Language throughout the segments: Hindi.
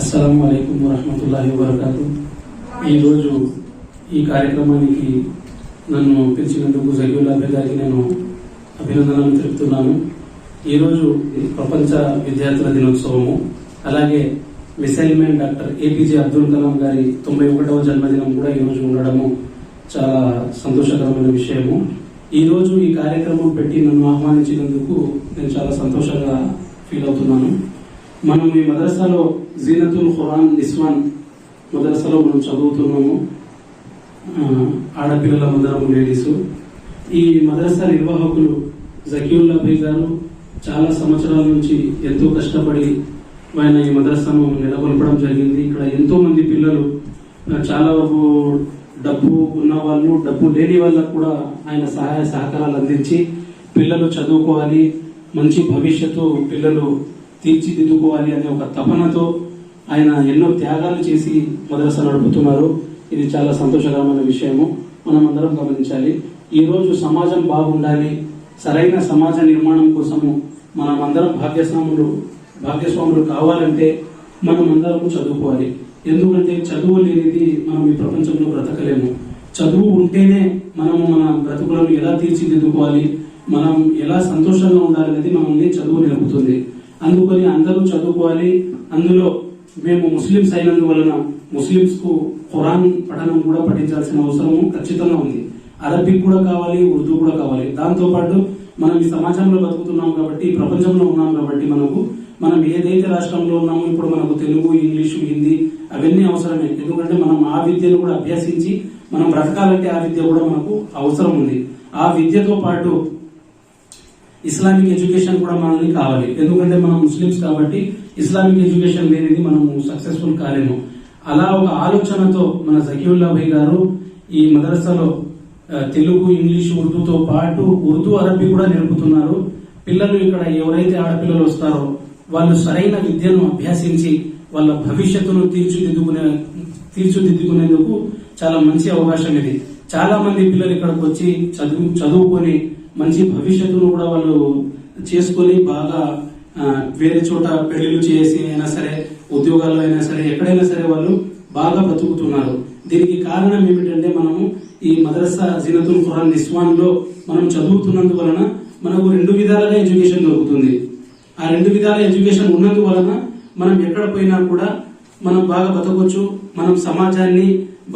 అస్సలాము అలైకుం వరహ్మతుల్లాహి వబరకాతు. ఈరోజు ఈ కార్యక్రమానికి నన్ను పిలిచినందుకు జకీయుల్లా భాయ్ గారికి నేను అభినందనలు తెలుపుతున్నాను. ఈరోజు ప్రపంచ విద్యార్థుల దినోత్సవము, అలాగే missile man doctor APJ Abdul Kalam గారి 91వ జన్మదినం కూడా ఈరోజు ఉండడము చాలా సంతోషకరమైన విషయము. ఈరోజు ఈ కార్యక్రమం పెట్టి నన్ను ఆహ్వానించినందుకు నేను చాలా సంతోషంగా ఫీల్ అవుతున్నాను. మనం ఈ మదరసాలో జీనతుల్ ఖురాన్ నిస్వాన్ మదరసాలో మనం చదువుతున్నాము. ఆడపిల్లల మందరము, లేడీస్. ఈ మదరసా నిర్వాహకులు జకీయుల్లా భాయ్ గారు చాలా సంవత్సరాల నుంచి ఎంతో కష్టపడి ఆయన ఈ మదరసాను నెలకొల్పడం జరిగింది. ఇక్కడ ఎంతో మంది పిల్లలు, చాలా వరకు డబ్బు ఉన్న వాళ్ళు, డబ్బు లేని వాళ్ళకు కూడా ఆయన సహాయ సహకారాలు అందించి పిల్లలు చదువుకోవాలి, మంచి భవిష్యత్తు పిల్లలు తీర్చిదిద్దుకోవాలి అనే ఒక తపనతో ఆయన ఎన్నో త్యాగాలు చేసి మదరసా నడుపుతున్నారు. ఇది చాలా సంతోషకరమైన విషయము. మనం అందరం గమనించాలి. ఈ రోజు సమాజం బాగుండాలి, సరైన సమాజ నిర్మాణం కోసము మనం అందరం భాగ్యస్వాములు కావాలంటే మనం అందరం చదువుకోవాలి. ఎందుకంటే చదువు లేనిది మనం ఈ ప్రపంచంలో బ్రతకలేము. చదువు ఉంటేనే మనము మన బ్రతుకులను ఎలా తీర్చిదిద్దుకోవాలి, మనం ఎలా సంతోషంగా ఉండాలనేది మనల్ని చదువు నేర్పుతుంది. అందుకని అందరూ చదువుకోవాలి. అందులో మేము ముస్లిమ్స్ అయినందువలన ముస్లిమ్స్ కు ఖురాన్ పఠనం కూడా పఠించాల్సిన అవసరం ఖచ్చితంగా ఉంది. అరబిక్ కూడా కావాలి, ఉర్దూ కూడా కావాలి. దాంతో పాటు మనం ఈ సమాజంలో బతుకుతున్నాం కాబట్టి, ఈ ప్రపంచంలో ఉన్నాం కాబట్టి మనం ఏదైతే రాష్ట్రంలో ఉన్నామో ఇప్పుడు మనకు తెలుగు, ఇంగ్లీషు, హిందీ అవన్నీ అవసరమే. ఎందుకంటే మనం ఆ విద్యను కూడా అభ్యసించి మనం బ్రతకాలంటే ఆ విద్య కూడా మనకు అవసరం ఉంది. ఆ విద్యతో పాటు ఇస్లామిక్ ఎడ్యుకేషన్ కూడా మనల్ని కావాలి. ఎందుకంటే మనం ముస్లిమ్స్ కాబట్టి ఇస్లామిక్ ఎడ్యుకేషన్ లేనిది మనము సక్సెస్ఫుల్ కాలేము. అలా ఒక ఆలోచనతో మన జకీయుల్లా భాయ్ గారు ఈ మదరసాలో తెలుగు, ఇంగ్లీష్, ఉర్దూతో పాటు ఉర్దూ, అరబీ కూడా నేర్పుతున్నారు. పిల్లలు ఇక్కడ ఎవరైతే ఆడపిల్లలు వస్తారో వాళ్ళు సరైన విద్యను అభ్యసించి వాళ్ళ భవిష్యత్తును తీర్చిదిద్దుకునేందుకు చాలా మంచి అవకాశం ఇది. చాలా మంది పిల్లలు ఇక్కడికి వచ్చి చదువుకొని మంచి భవిష్యత్తును కూడా వాళ్ళు చేసుకొని బాగా వేరే చోట పెళ్లిళ్ళు చేసి అయినా సరే, ఉద్యోగాల్లో అయినా సరే, ఎక్కడైనా సరే వాళ్ళు బాగా బ్రతుకుతున్నారు. దీనికి కారణం ఏమిటంటే మనము ఈ మదరసా జీనతుల్ ఖురాన్ నిస్వాన్ లో మనం చదువుతున్నందువలన మనకు 2 విధాలుగా ఎడ్యుకేషన్ దొరుకుతుంది. ఆ 2 విధాల ఎడ్యుకేషన్ ఉన్నందువలన మనం ఎక్కడ పోయినా కూడా మనం బాగా బతకొచ్చు. మనం సమాజాన్ని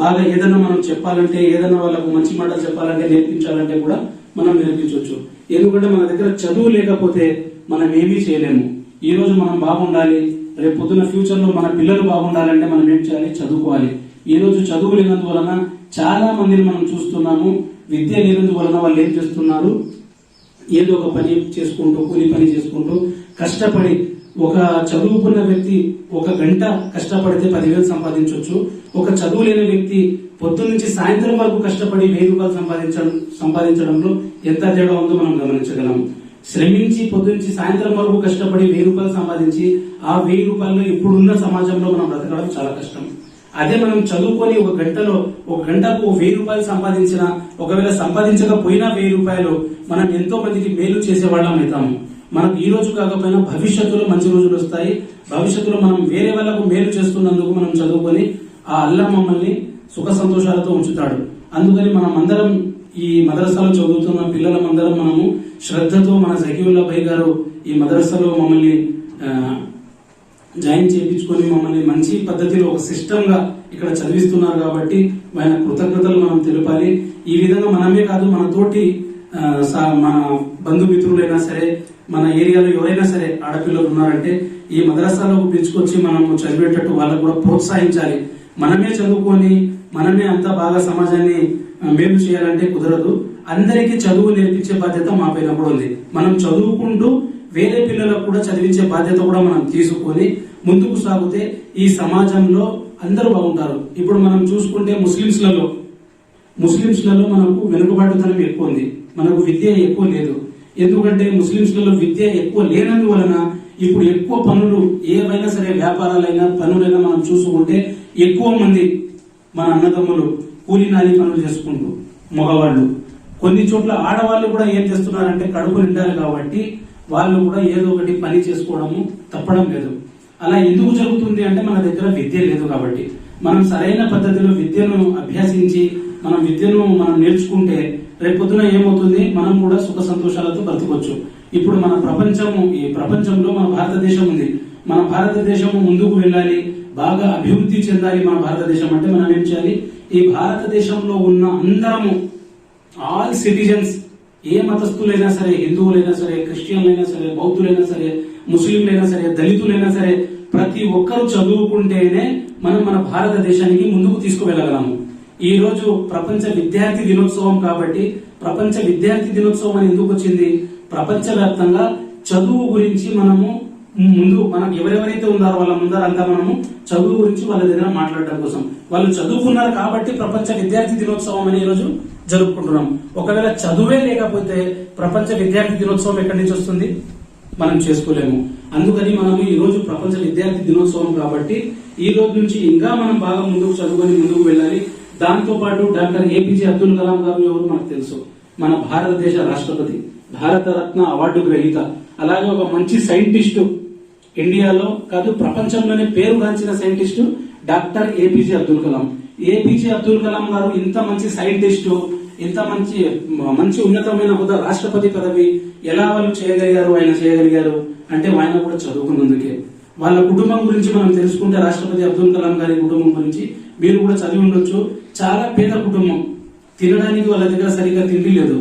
బాగా ఏదైనా మనం చెప్పాలంటే, ఏదైనా వాళ్ళకు మంచి మాటలు చెప్పాలంటే, నేర్పించాలంటే కూడా మనం నేర్పించవచ్చు. ఎందుకంటే మన దగ్గర చదువు లేకపోతే మనం ఏమీ చేయలేము. ఈ రోజు మనం బాగుండాలి, రేపు పొద్దున్న ఫ్యూచర్ లో మన పిల్లలు బాగుండాలంటే మనం ఏం చేయాలి? చదువుకోవాలి. ఈ రోజు చదువు లేనందువలన చాలా మందిని మనం చూస్తున్నాము. విద్య లేనందువలన వాళ్ళు ఏం చేస్తున్నారు? ఏదో ఒక పని చేసుకుంటూ, కూలి పని చేసుకుంటూ కష్టపడి, ఒక చదువుకున్న వ్యక్తి 1 గంట కష్టపడితే 10,000 సంపాదించవచ్చు. ఒక చదువు లేని వ్యక్తి పొద్దున్న నుంచి సాయంత్రం వరకు కష్టపడి 1,000 రూపాయలు సంపాదించడంలో ఎంత తేడా ఉందో మనం గమనించగలం. శ్రమించి పొద్దునుంచి సాయంత్రం వరకు కష్టపడి 1,000 రూపాయలు సంపాదించి ఆ 1,000 రూపాయలు ఇప్పుడున్న సమాజంలో మనం బ్రతకడం చాలా కష్టం. అదే మనం చదువుకొని 1 గంటకు 1,000 రూపాయలు సంపాదించిన, ఒకవేళ సంపాదించకపోయినా 1,000 రూపాయలు మనం ఎంతో మందికి మేలు చేసేవాళ్ళం అవుతాము. మనకు ఈ రోజు కాకపోయినా భవిష్యత్తులో మంచి రోజులు వస్తాయి. భవిష్యత్తులో మనం వేరే వాళ్ళకు మేలు చేస్తున్నందుకు మనం చదువుకొని ఆ అల్లాహ్ మమ్మల్ని సుఖ సంతోషాలతో ఉంచుతాడు. అందుకని మనం అందరం ఈ మదరసాలో చదువుతున్న పిల్లలమందరం మనము శ్రద్ధతో, మన జకీయుల్లా భాయ్ గారు ఈ మదరసాలో మమ్మల్ని జాయిన్ చేయించుకొని మమ్మల్ని మంచి పద్ధతిలో ఒక సిస్టమ్ గా ఇక్కడ చదివిస్తున్నారు కాబట్టి ఆయన కృతజ్ఞతలు మనం తెలపాలి. ఈ విధంగా మనమే కాదు, మన తోటి మన బంధుమిత్రులైనా సరే, మన ఏరియాలో ఎవరైనా సరే ఆడపిల్లలు ఉన్నారంటే ఈ మదరసాలోకి పిలుచుకొచ్చి మనము చదివేటట్టు వాళ్ళకు కూడా ప్రోత్సహించాలి. మనమే చదువుకొని మనమే అంతా బాగా సమాజాన్ని మేలు చేయాలంటే కుదరదు. అందరికీ చదువు నేర్పించే బాధ్యత మా పైన కూడా ఉంది. మనం చదువుకుంటూ వేరే పిల్లలకు కూడా చదివించే బాధ్యత కూడా మనం తీసుకొని ముందుకు సాగితే ఈ సమాజంలో అందరూ బాగుంటారు. ఇప్పుడు మనం చూసుకుంటే ముస్లింస్లలో మనకు వెనుకబాటుతనం ఎక్కువ ఉంది, మనకు విద్య ఎక్కువ లేదు. ఎందుకంటే ముస్లింస్లలో విద్య ఎక్కువ లేనందువలన ఇప్పుడు ఎక్కువ పనులు, ఏవైనా సరే వ్యాపారాలైనా పనులైనా మనం చూసుకుంటే ఎక్కువ మంది మన అన్నదమ్ములు కూలీ నాలి పనులు చేసుకుంటూ మగవాళ్ళు, కొన్ని చోట్ల ఆడవాళ్ళు కూడా ఏం చేస్తున్నారంటే కడుపు నిండాలి కాబట్టి వాళ్ళు కూడా ఏదో ఒకటి పని చేసుకోవడము తప్పడం లేదు. అలా ఎందుకు జరుగుతుంది అంటే మన దగ్గర విద్య లేదు కాబట్టి. మనం సరైన పద్ధతిలో విద్యను అభ్యసించి మనం నేర్చుకుంటే రేపొద్దున ఏమవుతుంది, మనం కూడా సుఖ సంతోషాలతో బ్రతకొచ్చు. ఇప్పుడు ఈ ప్రపంచంలో మన భారతదేశం ఉంది. మన భారతదేశము ముందుకు వెళ్ళాలి, బాగా అభివృద్ధి చెందాలి. మన భారతదేశం అంటే మనం ఏం చేయాలి, ఈ భారతదేశంలో ఉన్న అందరము ఆల్ సిటిజన్స్, ఏ మతస్థులైనా సరే, హిందువులైనా సరే, క్రిస్టియన్లైనా సరే, బౌద్ధులైనా సరే, ముస్లింలైనా సరే, దళితులైనా సరే, ప్రతి ఒక్కరూ చదువుకుంటేనే మనం మన భారతదేశానికి ముందుకు తీసుకువెళ్ళగలము. ఈ రోజు ప్రపంచ విద్యార్థి దినోత్సవం కాబట్టి, ప్రపంచ విద్యార్థి దినోత్సవం అని ఎందుకు వచ్చింది, ప్రపంచవ్యాప్తంగా చదువు గురించి మనకు ఎవరెవరైతే ఉన్నారో వాళ్ళ ముందర అంతా మనము చదువు గురించి వాళ్ళ దగ్గర మాట్లాడడం కోసం. వాళ్ళు చదువుకున్నారు కాబట్టి ప్రపంచ విద్యార్థి దినోత్సవం అని ఈ రోజు జరుపుకుంటున్నాం. ఒకవేళ చదువే లేకపోతే ప్రపంచ విద్యార్థి దినోత్సవం ఎక్కడి నుంచి వస్తుంది, మనం చేసుకోలేము. అందుకని మనము ఈ రోజు ప్రపంచ విద్యార్థి దినోత్సవం కాబట్టి ఈ రోజు నుంచి ఇంకా మనం బాగా ముందుకు చదువుకొని ముందుకు వెళ్ళాలి. దాంతో పాటు డాక్టర్ ఏపీజే అబ్దుల్ కలాం గారు ఎవరు మనకు తెలుసు, మన భారతదేశ రాష్ట్రపతి, భారతరత్న అవార్డు గ్రహీత, అలాగే ఒక మంచి సైంటిస్టు, ఇండియాలో కాదు ప్రపంచంలోనే పేరుగాంచిన scientist doctor APJ Abdul Kalam. APJ Abdul Kalam గారు ఇంత మంచి సైంటిస్టు, ఇంత మంచి ఉన్నతమైన హోదా, రాష్ట్రపతి పదవి ఎలా వాళ్ళు చేయగలిగారు అంటే ఆయన కూడా చదువుకున్నందుకే. వాళ్ళ కుటుంబం గురించి మనం తెలుసుకుంటే, రాష్ట్రపతి అబ్దుల్ కలాం గారి కుటుంబం గురించి మీరు కూడా చదివి ఉండొచ్చు. చాలా పేద కుటుంబం, తినడానికి వాళ్ళ దగ్గర సరిగ్గా తిండి లేదు,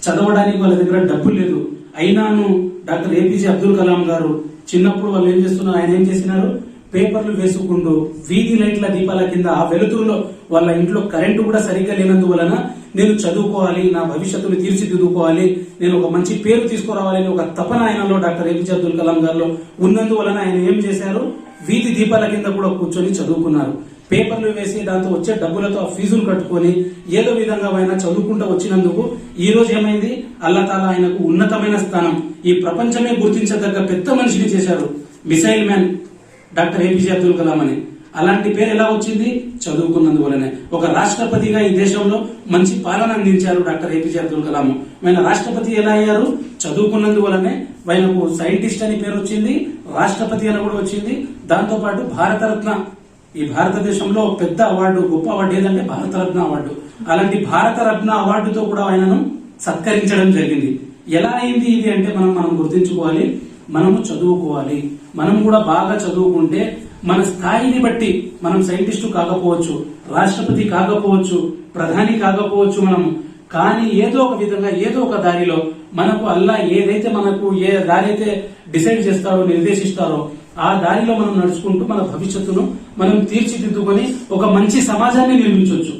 చదవడానికి వాళ్ళ దగ్గర డబ్బు లేదు. అయినాను డాక్టర్ ఏపీజే అబ్దుల్ కలాం గారు చిన్నప్పుడు వాళ్ళు ఏం చేస్తున్నారు, ఆయన ఏం చేసినారు, పేపర్లు వేసుకుంటూ వీధి లైట్ల దీపాల కింద ఆ వెలుతురులో, వాళ్ళ ఇంట్లో కరెంటు కూడా సరిగ్గా లేనందువలన నేను చదువుకోవాలి, నా భవిష్యత్తును తీర్చిదిద్దుకోవాలి, నేను ఒక మంచి పేరు తీసుకురావాలని ఒక తపన ఆయనలో, డాక్టర్ ఏపీజే అబ్దుల్ కలాం గారిలో ఉన్నందువలన ఆయన ఏం చేశారు, వీధి దీపాల కింద కూడా కూర్చొని చదువుకున్నారు. పేపర్లు వేసి దాంతో వచ్చే డబ్బులతో ఆ ఫీజులు కట్టుకొని ఏదో విధంగా ఆయన చదువుకుంటూ వచ్చినందుకు ఈ రోజు ఏమైంది, అల్లా తాలా ఆయనకు ఉన్నతమైన స్థానం, ఈ ప్రపంచమే గుర్తించదగ్గ పెద్ద మనిషిని చేశారు, missile man doctor APJ Abdul Kalam అని. అలాంటి పేరు ఎలా వచ్చింది, చదువుకున్నందువలనే. ఒక రాష్ట్రపతిగా ఈ దేశంలో మంచి పాలన అందించారు డాక్టర్ ఏపీజే అబ్దుల్ కలాం. ఆయన రాష్ట్రపతి ఎలా అయ్యారు, చదువుకున్నందువలనే. ఆయనకు సైంటిస్ట్ అని పేరు వచ్చింది, రాష్ట్రపతి అని కూడా వచ్చింది. దాంతో పాటు భారతరత్న, ఈ భారతదేశంలో పెద్ద అవార్డు, గొప్ప అవార్డు ఏదంటే భారతరత్న అవార్డు. అలాంటి భారతరత్న అవార్డుతో కూడా ఆయనను సత్కరించడం జరిగింది. ఎలా అయింది ఇది అంటే మనం గుర్తించుకోవాలి, మనము చదువుకోవాలి. మనం కూడా బాగా చదువుకుంటే మన స్థాయిని బట్టి మనం సైంటిస్టు కాకపోవచ్చు, రాష్ట్రపతి కాకపోవచ్చు, ప్రధాని కాకపోవచ్చు మనము, కానీ ఏదో ఒక విధంగా ఏదో ఒక దారిలో మనకు అల్లా ఏదైతే మనకు ఏ దారి అయితే డిసైడ్ చేస్తారో, నిర్దేశిస్తారో ఆ దారిలో మనం నడుచుకుంటూ మన భవిష్యత్తును మనం తీర్చిదిద్దుకొని ఒక మంచి సమాజాన్ని నిర్మించవచ్చు.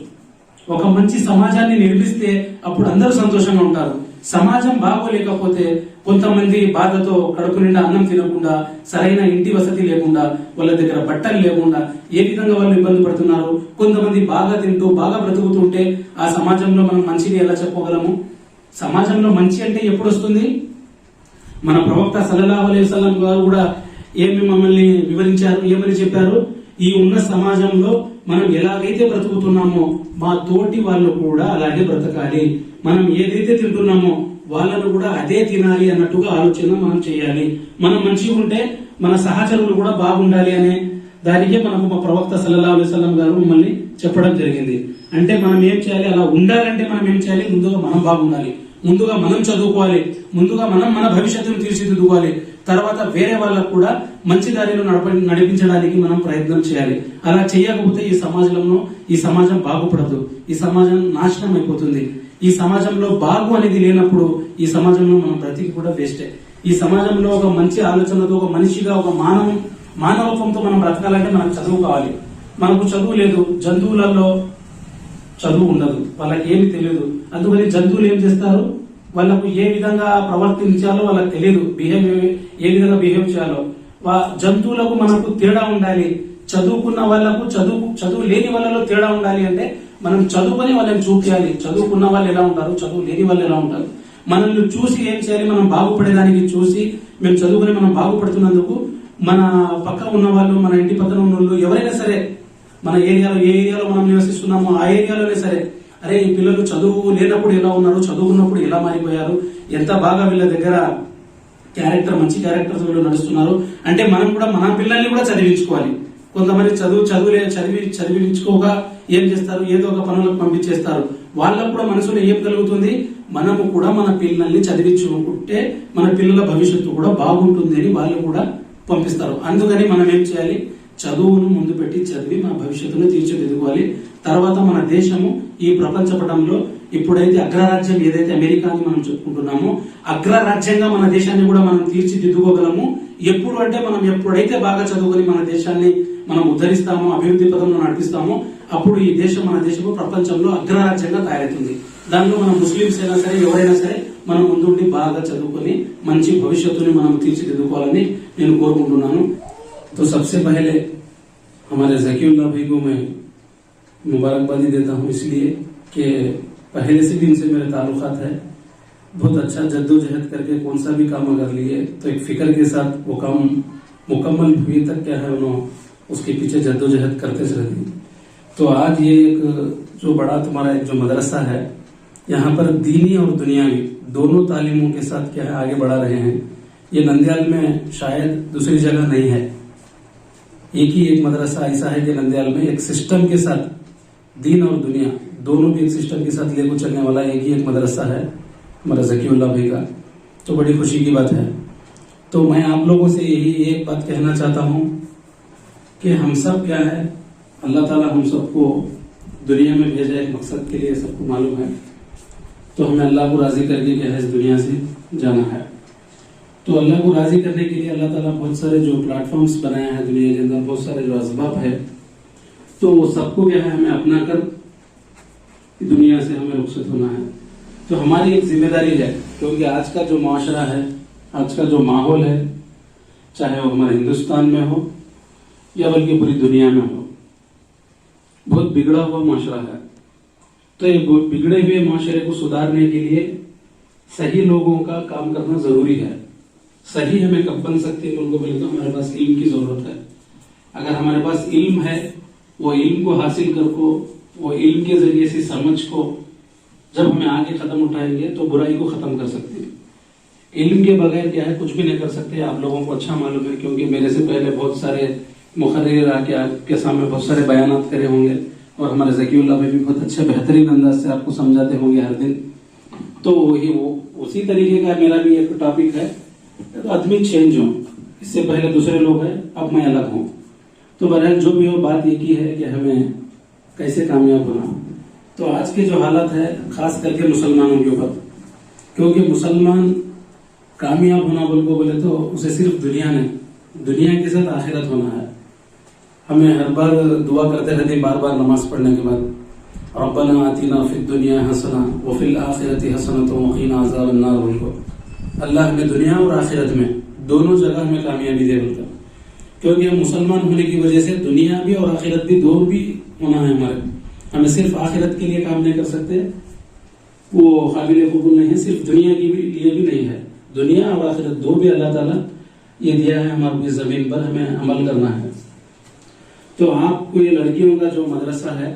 ఒక మంచి సమాజాన్ని నిర్మిస్తే అప్పుడు అందరూ సంతోషంగా ఉంటారు. సమాజం బాగోలేకపోతే కొంతమంది బాధతో కడుపు నిండా అన్నం తినకుండా, సరైన ఇంటి వసతి లేకుండా, వాళ్ళ దగ్గర బట్టలు లేకుండా ఏ విధంగా వాళ్ళు ఇబ్బంది పడుతున్నారు. కొంతమంది బాగా తింటూ బాగా బ్రతుకుతుంటే ఆ సమాజంలో మనం మంచిని ఎలా చెప్పుకోగలము. సమాజంలో మంచి అంటే ఎప్పుడు వస్తుంది, మన ప్రవక్త సల్లల్లాహు అలైహి వసల్లం గారు కూడా మమ్మల్ని వివరించారు, ఏమని చెప్పారు, ఈ ఉన్న సమాజంలో మనం ఎలాగైతే బ్రతుకుతున్నామో మా తోటి వాళ్ళు కూడా అలాగే బ్రతకాలి, మనం ఏదైతే తింటున్నామో వాళ్ళను కూడా అదే తినాలి అన్నట్టుగా ఆలోచన మనం చేయాలి. మనం మంచిగా ఉంటే మన సహచరులు కూడా బాగుండాలి అనే దానికే మనకు మా ప్రవక్త సల్లల్లాహు అలైహి వసల్లం గారు మమ్మల్ని చెప్పడం జరిగింది. అంటే మనం ఏం చేయాలి, అలా ఉండాలంటే మనం ఏం చేయాలి, ముందుగా మనం బాగుండాలి, ముందుగా మనం చదువుకోవాలి, ముందుగా మనం మన భవిష్యత్తును తీర్చిదిద్దుకోవాలి. తర్వాత వేరే వాళ్ళకు కూడా మంచి దారిలో నడిపించడానికి మనం ప్రయత్నం చేయాలి. అలా చేయకపోతే ఈ సమాజం బాగుపడదు, ఈ సమాజం నాశనం అయిపోతుంది. ఈ సమాజంలో బాగు అనేది లేనప్పుడు ఈ సమాజంలో మనం బ్రతికి కూడా వేస్టే. ఈ సమాజంలో ఒక మంచి ఆలోచనతో, ఒక మనిషిగా, ఒక మానవత్వంతో మనం బ్రతకాలంటే మనకు చదువు కావాలి. మనకు చదువు లేదు, జంతువులలో చదువు ఉండదు, వాళ్ళకి ఏమి తెలియదు. అందుకని జంతువులు ఏం చేస్తారు, వాళ్ళకు ఏ విధంగా ప్రవర్తించాలో వాళ్ళకి తెలియదు, ఏ విధంగా బిహేవ్ చేయాలో. జంతువులకు మనకు తేడా ఉండాలి, చదువుకున్న వాళ్ళకు చదువు లేని వాళ్ళలో తేడా ఉండాలి. అంటే మనం చదువుకొని వాళ్ళని చూపించాలి, చదువుకున్న వాళ్ళు ఎలా ఉంటారు, చదువు లేని వాళ్ళు ఎలా ఉంటారు. మనల్ని చూసి ఏం చేయాలి, మనం బాగుపడేదానికి చూసి మేము చదువుకొని మనం బాగుపడుతున్నందుకు మన పక్క ఉన్న వాళ్ళు, మన ఇంటి పక్కన ఉన్న వాళ్ళు ఎవరైనా సరే, మన ఏరియాలో ఏ ఏరియాలో మనం నివసిస్తున్నామో ఆ ఏరియాలోనే సరే, అరే ఈ పిల్లలు చదువు లేనప్పుడు ఎలా ఉన్నారు, చదువుకున్నప్పుడు ఎలా మారిపోయారు, ఎంత బాగా వీళ్ళ దగ్గర క్యారెక్టర్ మంచి క్యారెక్టర్స్ వీళ్ళు నడుస్తున్నారు అంటే మనం కూడా మన పిల్లల్ని కూడా చదివించుకోవాలి. కొంతమంది చదివించుకోక ఏం చేస్తారు, ఏదో ఒక పనులకు పంపించేస్తారు. వాళ్ళకు కూడా మనసులో ఏం కలుగుతుంది, మనము కూడా మన పిల్లల్ని చదివించుకుంటే మన పిల్లల భవిష్యత్తు కూడా బాగుంటుంది అని వాళ్ళు కూడా పంపిస్తారు. అందుకని మనం ఏం చేయాలి, చదువును ముందు పెట్టి చదివి మన భవిష్యత్తును తీర్చిదిద్దుకోవాలి. తర్వాత మన దేశము ఈ ప్రపంచ పటంలో ఇప్పుడైతే అగ్రరాజ్యం ఏదైతే అమెరికాని మనం చెప్పుకుంటున్నామో అగ్రరాజ్యంగా మన దేశాన్ని కూడా మనం తీర్చిదిద్దుకోగలము. ఎప్పుడు అంటే మనం ఎప్పుడైతే బాగా చదువుకొని మన దేశాన్ని మనం ఉద్ధరిస్తామో, అభివృద్ధి పదంలో నడిపిస్తామో అప్పుడు ఈ దేశం మన దేశము ప్రపంచంలో అగ్రరాజ్యంగా తయారవుతుంది. దానిలో మన ముస్లింస్ అయినా సరే ఎవరైనా సరే మనం ముందుండి బాగా చదువుకొని మంచి భవిష్యత్తుని మనం తీర్చిదిద్దుకోవాలని నేను కోరుకుంటున్నాను. तो सबसे पहले हमारे ज़कीउल्लाह भाई को मैं मुबारकबादी देता हूँ, इसलिए कि पहले से भी इनसे मेरे ताल्लुकात है. बहुत अच्छा जद्दोजहद करके कौन सा भी काम अगर लिए तो एक फिक्र के साथ वो काम मुकम्मल हुए तक क्या है उन्होंने उसके पीछे जद्दोजहद करते रहती. तो आज ये एक जो बड़ा तुम्हारा एक जो मदरसा है यहाँ पर दीनी और दुनियावी दोनों तालीमों के साथ क्या है आगे बढ़ा रहे हैं. ये नंदयाल में शायद दूसरी जगह नहीं है. एक ही एक मदरसा ऐसा है कि नंदयाल में एक सिस्टम के साथ दीन और दुनिया दोनों भी एक सिस्टम के साथ लेकर चलने वाला एक ही एक मदरसा है हमारा ज़कीउल्लाह भाई का. तो बड़ी खुशी की बात है. तो मैं आप लोगों से यही एक बात कहना चाहता हूँ कि हम सब क्या है, अल्लाह ताला हम सबको दुनिया में भेजा एक मकसद के लिए, सबको मालूम है. तो हमें अल्लाह को राजी करके क्या है इस दुनिया से जाना है. तो अल्लाह को राजी करने के लिए अल्लाह ताला बहुत सारे जो प्लेटफॉर्म्स बनाए हैं दुनिया के अंदर, बहुत सारे जो असबाब है, तो वो सबको क्या है हमें अपना कर दुनिया से हमें रुखसत होना है. तो हमारी एक जिम्मेदारी है, क्योंकि आज का जो माशरा है, आज का जो माहौल है, चाहे वो हमारे हिंदुस्तान में हो या बल्कि पूरी दुनिया में हो, बहुत बिगड़ा हुआ माशरा है. तो ये बिगड़े हुए माशरे को सुधारने के लिए सही लोगों का काम करना जरूरी है. सही हमें कब बन सकते हैं उनको बोले तो हमारे पास इल्म की जरूरत है. अगर हमारे पास इल्म है, वो इल्म को हासिल कर को, वो इल्म के जरिए से समझ को जब हमें आगे कदम उठाएंगे तो बुराई को खत्म कर सकते हैं. इल्म के बगैर क्या है कुछ भी नहीं कर सकते. आप लोगों को अच्छा मालूम है, क्योंकि मेरे से पहले बहुत सारे मुखर्रिर आके आपके सामने बहुत सारे बयानात करे होंगे और हमारे ज़कीउल्लाह भाई भी बहुत अच्छे बेहतरीन अंदाज से आपको समझाते होंगे हर दिन. तो वही वो उसी तरीके का मेरा भी एक टॉपिक है. तो आदमी चेंज हो, इससे पहले दूसरे लोग हैं, अब मैं अलग हूँ. तो बहरहाल जो भी हो बात एक ही है कि हमें कैसे कामयाब होना. तो आज के जो हालत है खास करके मुसलमानों के ऊपर, क्योंकि मुसलमान कामयाब होना बोले तो उसे सिर्फ दुनिया नहीं, दुनिया के साथ आखिरत होना है. हमें हर बार दुआ करते रहते बार बार नमाज पढ़ने के बाद, रब्बना आतिना फिद दुनिया हसना व फिल आखिरति हसनतुम व क़िना अज़ाबन नार. बोलो अल्लाह हमें दुनिया और आखिरत में दोनों जगह हमें कामयाबी दे बोलता. क्योंकि हम मुसलमान होने की वजह से दुनिया भी और आखिरत भी दो भी होना है हमारे. हमें सिर्फ आखिरत के लिए काम नहीं कर सकते, वो काबिल कबूल नहीं है. सिर्फ दुनिया के लिए भी नहीं है, दुनिया और आखिरत दो भी अल्लाह ताला ये दिया है हमारी जमीन पर, हमें अमल करना है. तो आपको ये लड़कियों का जो मदरसा है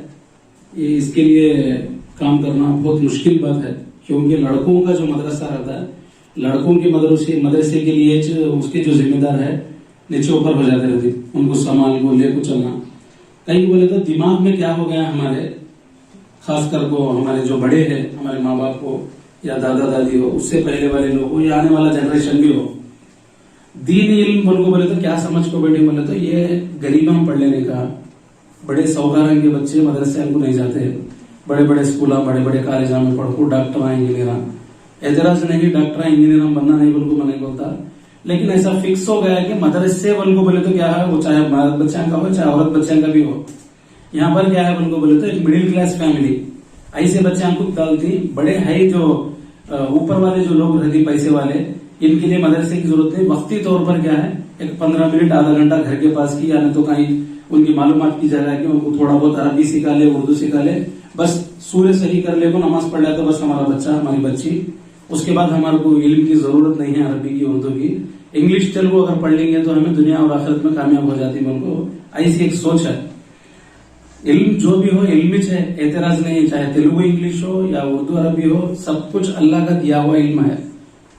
ये इसके लिए काम करना बहुत मुश्किल बात है. क्योंकि लड़कों का जो मदरसा रहता है, लड़कों के मदरसे के लिए उसके जो जिम्मेदार है नीचे ऊपर हो जाते रहते, उनको संभाल को ले को चलना. कहीं बोले तो दिमाग में क्या हो गया हमारे, खासकर को हमारे जो बड़े हैं, हमारे माँ बाप को या दादा दादी हो, उससे पहले वाले लोग हो या आने वाला जनरेशन भी हो, दीन इल्म बोले तो क्या समझ को बैठे बोले तो ये गरीबा में पढ़ लेने का. बड़े सौगार के बच्चे मदरसे को नहीं जाते, बड़े बड़े स्कूल बड़े बड़े कॉलेज में पढ़ो डॉक्टर इंजीनियर. एतराज नहीं डॉक्टर इंजीनियर बनना नहीं बोल को मैंने बोलता, लेकिन ऐसा फिक्स हो गया है कि मदरसे बोल को बोले तो क्या है, वो चाहे मर्द बच्चा का हो चाहे औरत बच्चा का भी हो. यहाँ पर क्या है बोल को बोले तो एक मिडिल क्लास फैमिली ऐसे बच्चे को डालती. बड़े हाई जो ऊपर वाले जो लोग रहते पैसे वाले, इनके लिए मदरसे की जरूरत है. वक्ती तौर पर क्या है एक 15 मिनट आधा घंटा घर के पास की, या तो कहीं उनकी मालूमात की जा रहा है कि उनको थोड़ा बहुत अरबी सिखा ले, उर्दू सिखा ले, बस सूर्य सही कर ले को नमाज पढ़ ले तो बस हमारा बच्चा हमारी बच्ची. उसके बाद हमारे को इल्म की जरूरत नहीं है अरबी की उर्दू की. इंग्लिश तेलुगु अगर पढ़ लेंगे तो हमें दुनिया और आखिरत में कामयाब हो जाती है. उनको ऐसी एक सोच है. इल्म जो भी हो इल्म है, एतराज नहीं, चाहे तेलुगु इंग्लिश हो या उर्दू अरबी हो, सब कुछ अल्लाह का दिया हुआ इल्म है.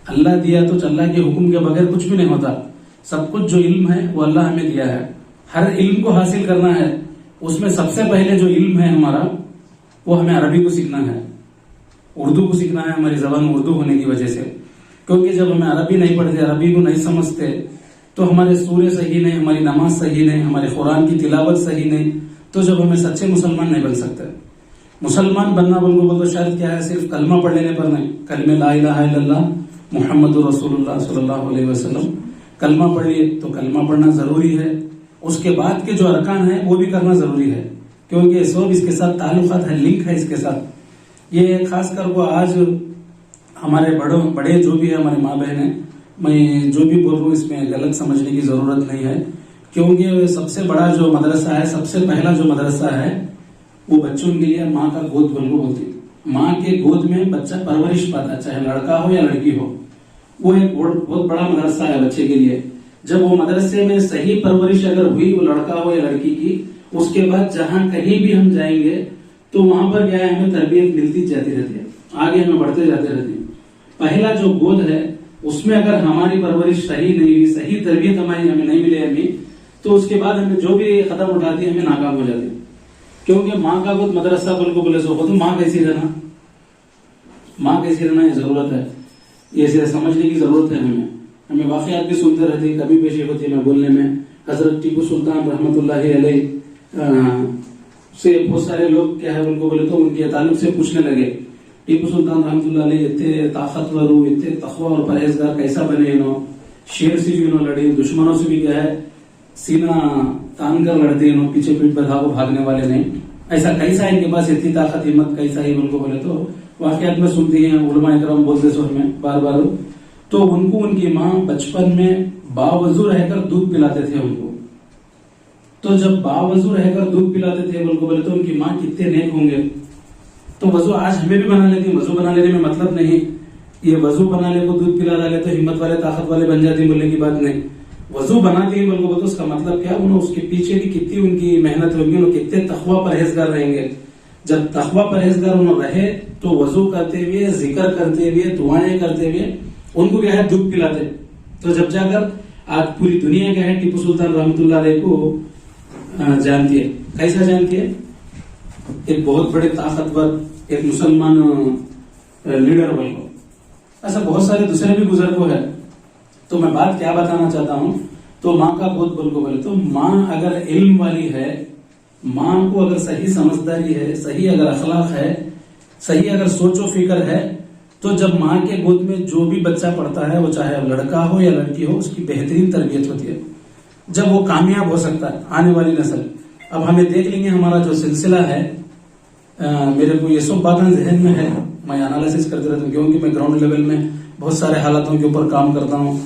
अल्लाह दिया तो अल्लाह के हुक्म के बगैर कुछ भी नहीं होता। सब कुछ जो इल्म है वो अल्लाह हमें दिया है। हर इल्म को हासिल करना है, उसमें सबसे पहले जो इल्म है हमारा, वो हमें अरबी को सीखना है, उर्दू को सीखना है, हमारी जबान उर्दू होने की वजह से। क्योंकि जब हमें अरबी नहीं पढ़ते, अरबी को नहीं समझते, तो हमारे सूर्य सही नहीं, हमारी नमाज सही नहीं, हमारे कुरान की तिलावत सही नहीं, तो जब हमें सच्चे मुसलमान नहीं बन सकते। मुसलमान बनना बोलो तो शर्त क्या है? सिर्फ कलमा पढ़ लेने पर नहीं, कलमे ला इलाहा इल्लल्लाह मुहम्मदुर रसूलुल्लाह सल्लल्लाहु अलैहि वसल्लम, कलमा पढ़िए तो कलमा पढ़ना जरूरी है। उसके बाद के जो अरकान है वो भी करना जरूरी है, क्योंकि सब इसके साथ ताल्लुकात है, लिंक है इसके साथ। ये खासकर वो आज हमारे बड़े जो भी है, हमारे माँ बहन है, मैं जो भी बोल रहा हूँ इसमें गलत समझने की जरूरत नहीं है, क्योंकि सबसे बड़ा जो मदरसा है, सबसे पहला जो मदरसा है, वो बच्चों के लिए माँ का गोद बल्कु होती है। माँ के गोद में बच्चा परवरिश पाता है, चाहे लड़का हो या लड़की हो। वो एक बहुत बड़ा मदरसा है बच्चे के लिए। जब वो मदरसे में सही परवरिश अगर हुई, वो लड़का हो या लड़की की, उसके बाद जहाँ कहीं भी हम जाएंगे तो वहां पर क्या है, हमें तरबियत मिलती जाती रहती है, आगे हमें बढ़ते जाते रहते हैं। पहला जो गोद है उसमें अगर हमारी परवरिश सही नहीं हुई, सही तरबियत हमें नहीं मिले हमें, तो उसके बाद हमें जो भी कदम उठाती है हमें नाकाम हो जाती है। क्योंकि माँ का गोद मदरसा बोले सो तो माँ कैसी रहना, माँ कैसी रहना ये जरूरत है, ये समझने की जरूरत है हमें वाकयात भी सुनते रहते, कभी पेशी होती है मैं बोलने में। हजरत टीपू सुल्तान रहमतुल्लाहि अलैह से बहुत सारे लोग क्या है उनको बोले तो उनके ताल्लुक से पूछने लगे, टीपू सुल्तान रहमतुल्लाहि अलैह इतने ताकतवर, इतने तकवा और परहेजगार कैसा बने, इन्हों शेर से भी इन्होंने लड़े, दुश्मनों से भी क्या है सीना तान कर लड़ते, इन्हों पीछे पीठ बधा को भागने वाले नहीं। ऐसा कैसा इनके पास इतनी ताकत हिम्मत कैसा है उनको बोले तो वाकयात में सुनती है, उलमा इकराम बोलते सो हमें बार बार। तो उनको उनकी माँ बचपन में बावजू रहकर दूध पिलाते थे उनको। तो जब बावजू रहकर दूध पिलाते थे उनको बोले तो उनकी माँ कितने नेक होंगे। तो वजू आज हमें भी बना लेती, वजू बना लेने में मतलब नहीं ये वजू बनाने को दूध पिला डाले तो हिम्मत वाले ताकत वाले बन जाती, बोलने की बात नहीं। वजू बनाती है बोल तो उसका मतलब क्या, उन्होंने उसके पीछे भी कितनी उनकी मेहनत होगी, उन्होंने कितने तकवा परहेजगार रहेंगे। जब तकवा परहेजगार उन्होंने रहे तो वजू करते हुए, जिक्र करते हुए, दुआएं करते हुए उनको क्या है दूध पिलाते। तो जब जाकर आज पूरी दुनिया क्या है टीपू सुल्तान रहमतुल्लाह अलैह को जानती है। कैसा जानती है? एक बहुत बड़े ताकतवर एक मुसलमान लीडर बनो। ऐसा बहुत सारे दूसरे भी गुजर को है। तो मैं बात क्या बताना चाहता हूं, तो माँ का गोद बोल को बोले तो माँ अगर इल्म वाली है, माँ को अगर सही समझदारी है, सही अगर अखलाक है, सही अगर सोचो फिक्र है, तो जब माँ के गोद में जो भी बच्चा पढ़ता है, वो चाहे लड़का हो या लड़की हो, उसकी बेहतरीन तरबियत होती है। जब वो कामयाब हो सकता है आने वाली नस्ल। अब हमें देख लेंगे हमारा जो सिलसिला है, मेरे को ये सब बातें जहन में है, मैं एनालिसिस करते रहता हूँ, क्योंकि मैं ग्राउंड लेवल में बहुत सारे हालातों के ऊपर काम करता हूँ।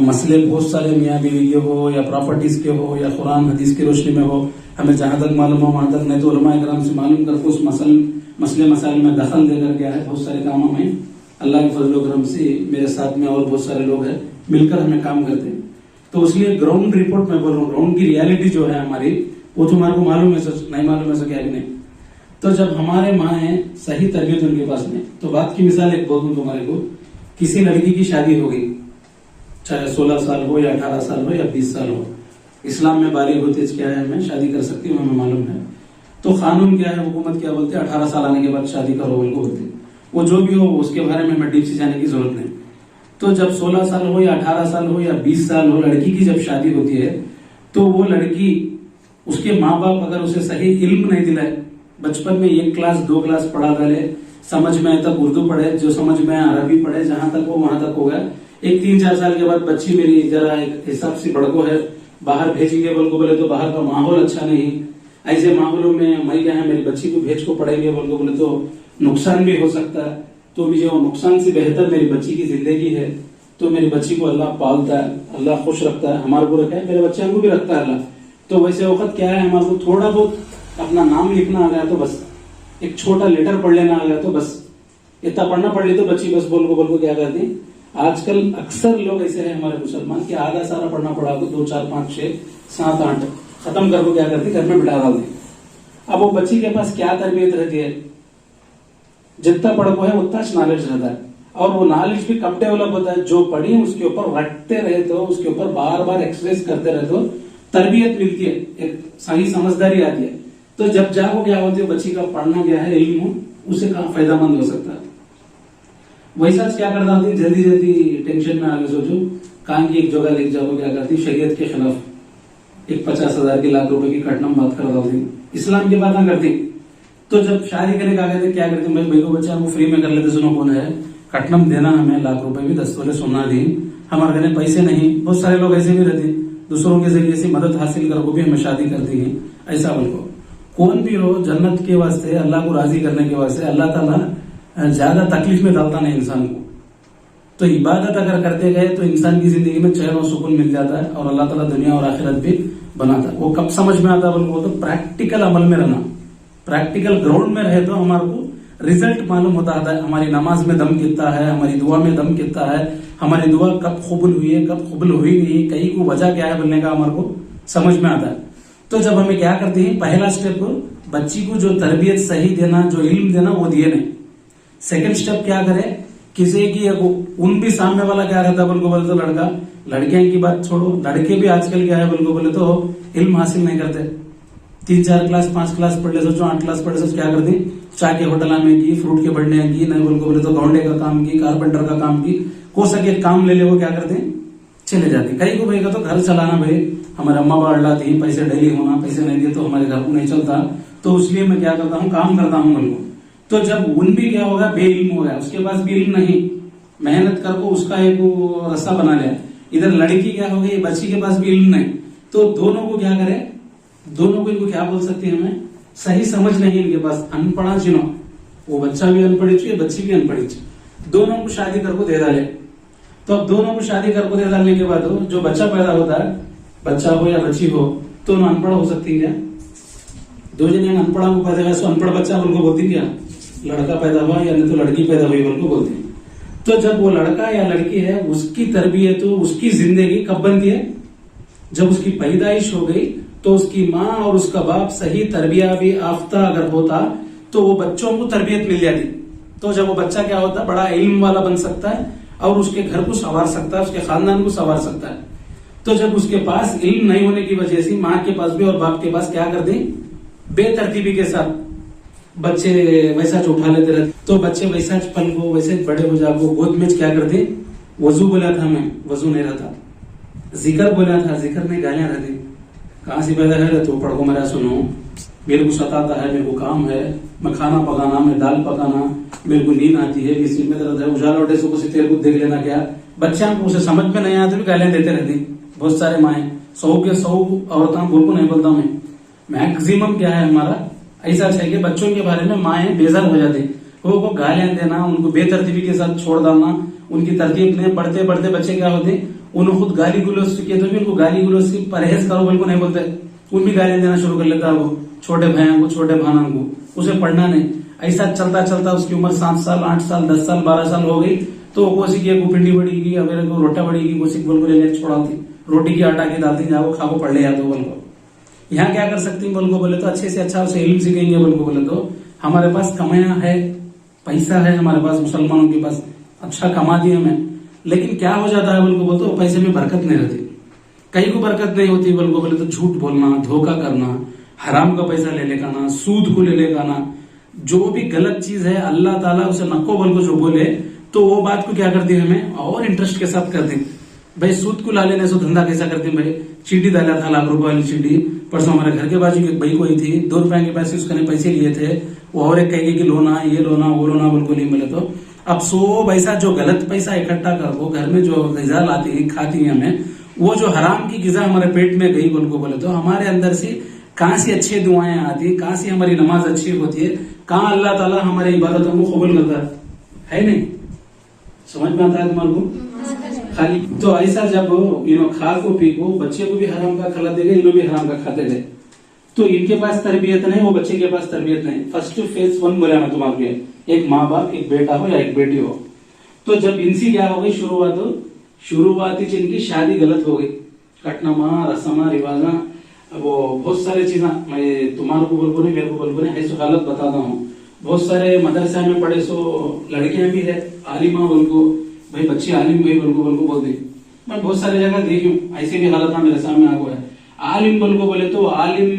मसले बहुत सारे मियाँ बीवी के हो या प्रॉपर्टीज के हो या कुरान हदीस की रोशनी में हो, हमें जहां तक मालूम हो वहां तक, नहीं तो उलमा इकराम से मालूम करके उस मसले मसाइल में दखल देकर गया है बहुत सारे कामों में। अल्लाह के फजल करम से मेरे साथ में और बहुत सारे लोग हैं, मिलकर हमें काम करते हैं। तो इसलिए ग्राउंड रिपोर्ट में बोल रहा हूँ, ग्राउंड की रियलिटी जो है हमारी, वो तुम्हारे को मालूम है, नहीं मालूम है सो क्या भी नहीं। तो जब हमारे माँ है सही तरबियत उनके पास में, तो बात की मिसाल एक बोल दूं तुम्हारे को, किसी लड़की की शादी हो गई, चाहे 16 साल हो या 18 साल हो या 20 साल हो, इस्लाम में बालिग होते क्या है, हमें शादी कर सकती हूँ, हमें मालूम है। तो कानून क्या है, हुकूमत क्या बोलते हैं, 18 साल आने के बाद शादी करो बोलको बोलते। वो जो भी हो उसके बारे में हमें डीप से जाने की जरूरत नहीं। तो जब 16 साल हो या 18 साल हो या 20 साल हो, लड़की की जब शादी होती है, तो वो लड़की, उसके माँ बाप अगर उसे सही इल्म नहीं दिलाए, बचपन में 1 क्लास 2 क्लास पढ़ा डाले, समझ में आए तब उर्दू पढ़े, जो समझ में आए अरबी पढ़े, जहां तक हो वहां तक होगा। एक 3-4 साल के बाद बच्ची मेरी जरा एक हिसाब से बड़को है, बाहर भेजेंगे बोल को बोले तो बाहर का माहौल अच्छा नहीं, ऐसे माहौलों में मैं क्या है मेरी बच्ची को भेज को पढ़ेंगे बोल को बोले तो नुकसान भी हो सकता है। तो मुझे वो नुकसान से बेहतर मेरी बच्ची की जिंदगी है। तो मेरी बच्ची को अल्लाह पालता है, अल्लाह खुश रखता है, हमारे को रखा है, मेरे बच्चे को भी रखता है अल्लाह। तो वैसे वक्त क्या है, हमारे को थोड़ा बहुत अपना नाम लिखना आ गया तो बस, एक छोटा लेटर पढ़ लेना आ गया तो बस, इतना पढ़ना पड़ ली तो बच्ची बस बोल को क्या करती। आजकल अक्सर लोग ऐसे हैं हमारे मुसलमान कि आधा सारा पढ़ना पड़ा को 2, 4, 5, 6, 7, 8 खत्म कर को क्या करती, घर में बिठा डालती। अब वो बच्ची के पास क्या तरबियत रहती है, जितना पढ़ को है उतना नॉलेज रहता है। और वो नॉलेज भी कब डेवलप होता है, जो पढ़ी उसके ऊपर रखते रहे तो, उसके ऊपर बार बार एक्सरसाइज करते रहे तो तरबियत मिलती है, एक सही समझदारी आती है। तो जब जागो क्या होती है, बच्ची का पढ़ना क्या है, इल्म, उसे कहाँ फायदामंद हो सकता है। वैसा क्या करता थी, जल्दी जल्दी टेंशन में आगे सोचो, काम की एक जगह लेके जाओ, क्या करती शरीयत के खिलाफ एक 50,000 की लाख रुपए की घटना बात करता थी, इस्लाम की बातें करती। तो जब शादी करने का आगे थे क्या करते, भाई को बच्चा वो फ्री में कर लेते, सुनो कौन है, कटनम देना हमें लाख रुपए भी, 10 तोले सोना दी, हमारे घर पैसे नहीं। बहुत सारे लोग ऐसे भी रहते, दूसरों के जरिए से मदद हासिल कर वो भी हमें शादी करती है। ऐसा बोलो, कौन भी हो, जन्नत के वास्ते, अल्लाह को राजी करने के वास्ते अल्लाह ताला ज्यादा तकलीफ में डालता नहीं इंसान को। तो इबादत अगर करते गए तो इंसान की जिंदगी में चैन और सुकून मिल जाता है, और अल्लाह ताला दुनिया और आखिरत भी बनाता है। वो कब समझ में आता है बोलो, तो प्रैक्टिकल अमल में रहना, प्रैक्टिकल ग्राउंड में रहे तो हमारे को रिजल्ट मालूम होता है। हमारी नमाज में दम कितना है, हमारी दुआ में दम कितना है, हमारी दुआ कब कबूल हुई है, कब कबूल हुई नहीं, कहीं को वजह क्या है बोलने का हमारे को समझ में आता है। तो जब हमें क्या करते हैं, पहला स्टेप बच्ची को जो तरबियत सही देना, जो इल्म देना, वो दिए नहीं। सेकंड स्टेप क्या करे, किसी की उन भी सामने वाला क्या रहता है बोल को बोले तो लड़का, लड़कियां की बात छोड़ो, लड़के भी आजकल क्या है बोल को बोले तो इल्म हासिल नहीं करते। 3-4 क्लास 5 क्लास पढ़ ले, सोचो 8 क्लास पढ़े, सोच क्या करती, चाय के होटल में की, फ्रूट के बढ़ने की, नहीं बोल को बोले तो गौंडे का काम की, कारपेंटर का काम की, को सके काम ले ले, वो क्या करते चले जाते। कहीं को भाई का तो घर चलाना, भाई हमारे अम्मा बाढ़ लाती, पैसे डेली होना, पैसे नहीं दिए तो हमारे घर को नहीं चलता, तो इसलिए मैं क्या करता हूँ, काम करता हूँ मन को। तो जब उन भी क्या होगा, बेइल्म हो गया, उसके पास भी इल्म नहीं, मेहनत कर को उसका एक रास्ता बना लिया। इधर लड़की क्या हो गई, बच्ची के पास भी इल्म नहीं, तो दोनों को क्या करे, दोनों को इनको क्या बोल सकते हैं, हमें सही समझ नहीं इनके पास, अनपढ़ा चिनो, वो बच्चा भी अनपढ़ी चाहिए, बच्ची भी अनपढ़ी चाहिए, दोनों को शादी करके दे डाले। तो अब दोनों को शादी करके दे डालने के बाद जो बच्चा पैदा होता है, बच्चा हो या बच्ची हो, तो अनपढ़ हो सकती है क्या, दो जने अनपढ़ा को पैदा हुआ, अनपढ़ बच्चा बोल को बोलती क्या, लड़का पैदा हुआ या नहीं तो लड़की पैदा हुई बोल को बोलती। तो जब वो लड़का या लड़की है, उसकी तरबियत, उसकी जिंदगी कब बनती है, जब उसकी पैदाइश हो गई, तो उसकी माँ और उसका बाप सही तरबिया भी आफ्ता अगर होता तो वो बच्चों को तरबियत मिल जाती। तो जब वो बच्चा क्या होता है, बड़ा इल्म वाला बन सकता है और उसके घर को संवार सकता है, उसके खानदान को संवार सकता है। तो जब उसके पास इल्म नहीं होने की वजह से माँ के पास भी और बाप के पास क्या कर दी, बेतरतीबी के साथ बच्चे वैसा उठा लेते रहते, तो बच्चे वैसा पल को वैसे बड़े हो जाओ, गोद में क्या करते, वजू बोला था हमें, वजू नहीं रहता, जिक्र बोला था, जिक्र में गालियां रहती, कहां से पैदा है तो पढ़ो मेरा सुनो, मेरे को सताता है, मेरे को काम है, मैं खाना पकाना, मैं दाल पकाना, मेरे को नींद आती है, किसी में दर्द है, उजाला उठे सो किसी तेरे को देख लेना, क्या बच्चा को उसे समझ में नहीं आती भी गालियां देते रहती। बहुत सारे माए 100 के 100 औरतां बोल को नहीं बोलता मैं, मैक्सिमम क्या है हमारा ऐसा चाहिए, बच्चों के बारे में माए बेजार हो जाती, वो गालियां देना, उनको बेतरतीबी के साथ छोड़ डालना, उनकी तरतीब में पढ़ते पढ़ते बच्चे क्या होते, उन्हें खुद गाली गुलोज सीखे तो भी उनको गाली गुलोज की परहेज करो बिल्कुल नहीं बोलते, उन भी गालियां देना शुरू कर लेता है, वो छोटे भाइयों को, छोटे भाना को, उसे पढ़ना नहीं। ऐसा चलता चलता उसकी उम्र 7 साल 8 साल 10 साल 12 साल हो गई, तो वो कोसी की पिंडी बढ़ेगी, अगर रोटा बढ़ेगी, कोसी बोल को ले छोड़ाती, रोटी की आटा की डालती, जाओ खा को पढ़ ले, या तो बोल को यहाँ क्या कर सकती है बोल को बोले तो, अच्छे से अच्छा उसे इल्म सीखेंगे बोल को बोले तो, हमारे पास कमाया है, पैसा है हमारे पास, मुसलमानों के पास अच्छा कमा दिए हमें, लेकिन क्या हो जाता है बोल को बोलते, पैसे में बरकत नहीं रहती, कहीं को बरकत नहीं होती बोल को बोले तो, झूठ बोलना, धोखा करना, हराम का पैसा ले लेना, सूद को ले लेना, जो भी गलत चीज है अल्लाह ताला उसे नको बोल को जो बोले, तो वो बात को क्या करती है हमें और इंटरेस्ट के साथ कर दी। भाई सूद को ला लेने से धंधा कैसा करते, भाई चीटी डाला था लाख रुपए वाली चीटी, परसों हमारे घर के बाजू की एक भाई कोई थी, 2 रुपए के पैसे उसने पैसे लिए थे, वो और एक कहेगी कि लोना ये लोना वो लोना बोल को नहीं मिले, तो अब सो पैसा जो गलत पैसा इकट्ठा कर वो घर में जो गिजा लाती है खाती है हमें, वो जो हराम की गिजा हमारे पेट में गई बोल को बोले तो, हमारे अंदर से कहां से अच्छी दुआएं आती है, कहां से हमारी नमाज अच्छी होती है, कहां अल्लाह ताला हमारी इबादतों को कबूल करता है नहीं, समझ में आता है तुम्हारे को खाली। तो ऐसा जब खा को पी को बच्चे को भी हराम का खिला देगा, इन लोग भी हराम का खाते गए, तो इनके पास तरबियत नहीं, वो बच्चे के पास तरबियत नहीं। फर्स्ट फेज 1 बोला मैं तुम्हारे, एक माँ बाप, एक बेटा हो या एक बेटी हो, तो जब इनसी क्या हो गई शुरुआती इनकी शादी गलत हो गई, कटनमा रस्मा रिवाजा, वो बहुत सारे चीजें मैं तुम्हारे को बोल को नहीं, मेरे को बोल को नहीं, ऐसी हालत बताता हूँ। बहुत सारे मदरसा में पढ़े सो लड़कियां भी है आलिमा बोल को, भाई बच्ची आलिम भाई बोल को बोल दी। मैं बहुत सारी जगह देखी हूँ, ऐसे भी हालत मेरे सामने आ गया है। आलिम बोल को बोले तो आलिम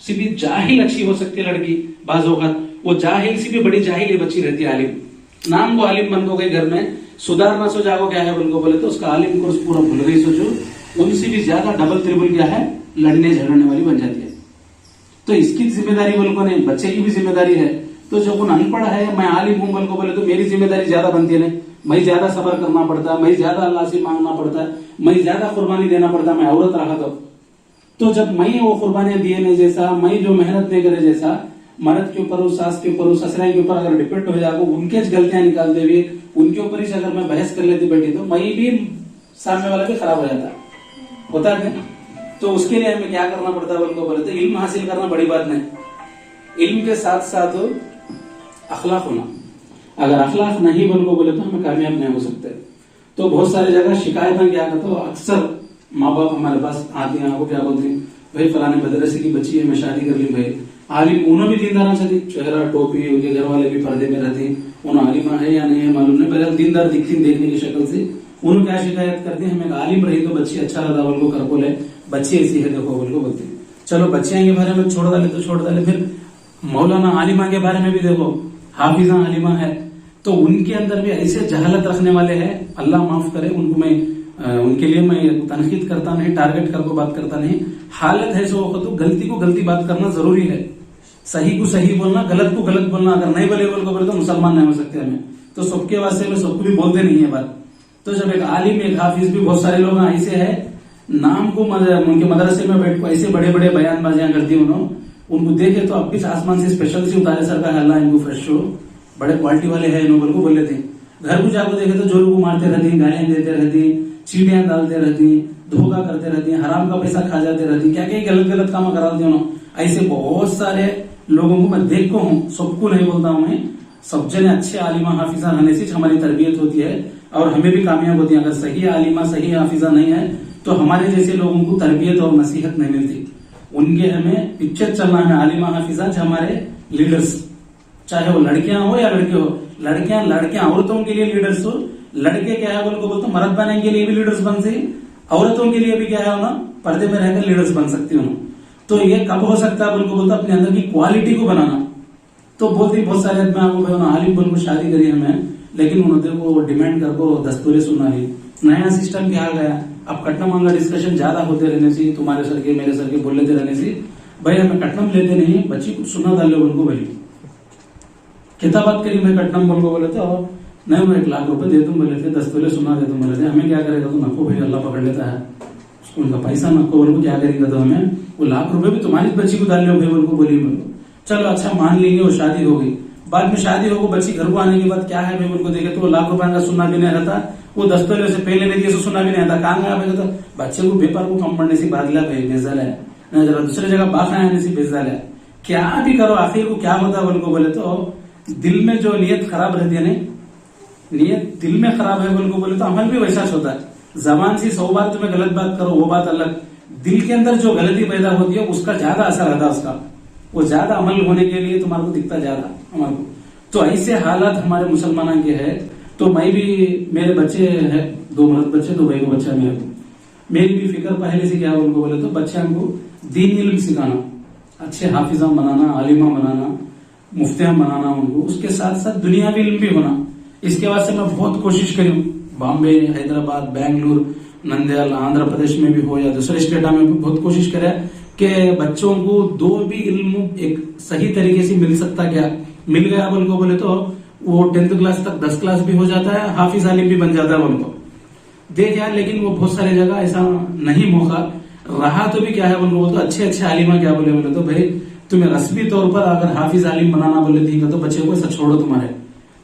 से भी जाहिल अच्छी हो सकती है लड़की, बाज़-ओ-औक़ात वो जाहिल से भी बड़ी जाहिल बच्ची रहती है आलिम। नाम को आलिम बन गई घर में, सुधारना सो जागो क्या है बोल को बोले तो उसका आलिम कोर्स पूरा भूल गई सोचो, उनसे भी ज्यादा डबल ट्रिपल क्या है लड़ने झगड़ने वाली बन जाती है। तो इसकी जिम्मेदारी बोल को नहीं, बच्चे की भी जिम्मेदारी है। तो जब वो अनपढ़ है, मैं आलिम हूं बोल को बोले तो मेरी जिम्मेदारी ज्यादा बनती है, नहीं मैं ज्यादा सबर करना पड़ता है, मैं ज्यादा अल्लाह से मांगना पड़ता है, मैं ज्यादा कुर्बानी देना पड़ता है। मैं औरत रहा तो जब मैं वो कुर्बानियां दिए नहीं जैसा, मैं जो मेहनत नहीं करे जैसा, मर्द के ऊपर, सास के ऊपर, ससुराल के ऊपर अगर डिपेंड हो जाएगा, उनके गलतियां निकालते हुए उनके ऊपर ही अगर मैं बहस कर लेती बैठी तो मैं भी, सामने वाला भी खराब हो जाता होता है। तो उसके लिए हमें क्या करना पड़ता है उनको बोले तो इल्म हासिल करना बड़ी बात नहीं, इल्म के साथ साथ अखलाक होना। अगर अखलाक नहीं बोले तो हमें कामयाब नहीं हो सकते। तो बहुत सारी जगह शिकायतें क्या करते हो, अक्सर माँ बाप हमारे पास आते हैं, आपको क्या बोलते हैं, भाई फलाने मदरसे की बच्ची है, मैं शादी कर ली। भाई आलिम उन्होंने भी दीनदार चाहती, चेहरा टोपी, उनके घर वाले भी पर्दे में रहते, उन्हें आलिमा है या नहीं है मालूम नहीं, पहले दीनदार दिखती देखने की शक्ल से। उन्होंने क्या शिकायत करते हैं, हमें आलिम रही तो बच्ची अच्छा लगा बोल को कर बोले, बच्ची ऐसी है देखो बोल को बोलते। चलो बच्चियां के बारे में छोड़ डाले तो छोड़ डाले, फिर मौलाना आलिमा के बारे में भी देखो, हाफिजा आलिमा है तो उनके अंदर भी ऐसे जहालत रखने वाले हैं, अल्लाह माफ करे उनको। मैं उनके लिए मैं तनकीद करता नहीं, टारगेट करके बात करता नहीं। हालत है सो तो गलती को गलती बात करना जरूरी है, सही को सही बोलना, गलत को गलत बोलना। अगर नहीं बोले तो मुसलमान नहीं हो सकते हमें। तो सबके वास्ते में सबको भी बोलते नहीं है बात। तो जब एक आलिम एक हाफिज भी, बहुत सारे लोग ऐसे है नाम को उनके मदरसे में बैठ को ऐसे बड़े बड़े बयान बाजियां करती उन्होंने, उनको देखे तो अब भी आसमान से स्पेशल से उतारे सर का है, अल्लाह इनको फ्रेश हो, बड़े क्वालिटी वाले है इन्होंने को बोले थे। घर को जाकर देखे तो जोर को मारते रहती, गालियां देते रहती, चीटियां डालते रहती, धोखा करते रहती, हराम का पैसा खा जाते रहती, क्या क्या गलत गलत काम कराते उन्होंने। ऐसे बहुत सारे लोगों को मैं देखता हूँ, सबको नहीं बोलता हूँ मैं, सब जने अच्छे आलिमा हाफिजा रहने से हमारी तरबियत होती है और हमें भी कामयाब होती है। अगर सही आलिमा सही हाफिजा नहीं है तो हमारे जैसे लोगों को तरबियत और नसीहत नहीं मिलती। उनके हमें पिक्चर चलना है, आलिमा हाफिजा हमारे लीडर्स, चाहे वो लड़कियां हो या लड़के हो। लड़कियां औरतों के लिए लीडर्स हो, लड़के क्या है बोल को बोलते मर्द बनने के लिए भी लीडर्स बन सकते, औरतों के लिए भी क्या है ना पर्दे में रहकर लीडर्स बन सकती हूँ। तो ये कब हो सकता है बोल को बोलता अपने अंदर की क्वालिटी को बनाना। तो बोलते बहुत सारे आदमी आपको आलिम बोल को शादी करी हमें, लेकिन उन्होंने को डिमांड करको दस्तूरे सुना ली। नया सिस्टम क्या गया, अब कट्टम मामला डिस्कशन ज्यादा होते रहने से, तुम्हारे सर के मेरे सर के बोल लेते रहने से, भाई हमें कट्टम लेते नहीं, बच्ची कुछ सुना डालो उनको। भाई कितना बात करी, मैं कट्टम बोल को बोले तो नहीं मैं 1 लाख रुपए दे दूं बोले थे, 10 तोले सुना दे दूं बोले थे। हमें क्या करेगा तो नको भाई, अल्लाह पकड़ लेता है उसको, उनका पैसा नको बोल को क्या करेगा तो हमें वो 1 लाख रुपए भी तुम्हारी बच्ची को डाल लो भाई बोल को बोली। चलो अच्छा मान लेंगे, वो शादी हो गई, बाद में शादी होगी, बच्ची घर को आने के बाद क्या है भाई उनको देखे तो वो 1 लाख रुपए का सुनना भी नहीं रहता, वो 10 तोले से पहले नहीं दिए तो सुनना भी नहीं आता। कहाँ गया भाई, तो बच्चे को पेपर को कम पढ़ने से बादला भाई बेजल है, जरा दूसरी जगह बाखा आने से बेजल है। क्या भी करो आखिर को क्या होता है उनको बोले तो दिल में जो नियत खराब रहती है ना, नियत दिल में खराब है बोल को बोले तो अमल भी वैसा होता है। जबान से 100 बार तुम्हें गलत बात करो वो बात अलग, दिल के अंदर जो गलती पैदा होती है उसका ज्यादा असर रहता है, उसका वो ज्यादा अमल होने के लिए तुम्हारे को दिखता ज्यादा हमारे को। तो ऐसे हालात हमारे मुसलमानों के है। तो मैं भी, मेरे बच्चे है 2 मर्द बच्चे, 2 भाई को बच्चा मेरे को, मेरी भी फिक्र पहले से क्या है उनको बोले तो बच्चों को दीन इल्म सिखाना, अच्छे हाफिजा बनाना, आलिमा बनाना, मुफ्तियां बनाना उनको, उसके साथ साथ दुनियावी इल्म भी होना। इसके वास्ते मैं बहुत कोशिश करी, बॉम्बे, हैदराबाद, बेंगलुरु, नंदेल, आंध्र प्रदेश में भी हो या दूसरे स्टेटा में भी बहुत कोशिश करे कि बच्चों को 2 भी इल्म एक सही तरीके से मिल सकता, क्या मिल गया बोल को बोले तो वो 10th क्लास तक 10 क्लास भी हो जाता है, हाफिज आलिम भी बन जाता है उनको देख यार। लेकिन वो बहुत सारे जगह ऐसा नहीं मौका रहा, तो भी क्या है उनको तो अच्छे अच्छे आलिमा क्या बोले तो भाई तुम्हें रस्मी तौर पर अगर हाफिज आलिम बनाना बोले ठीक है तो बच्चे को ऐसा छोड़ो, तुम्हारे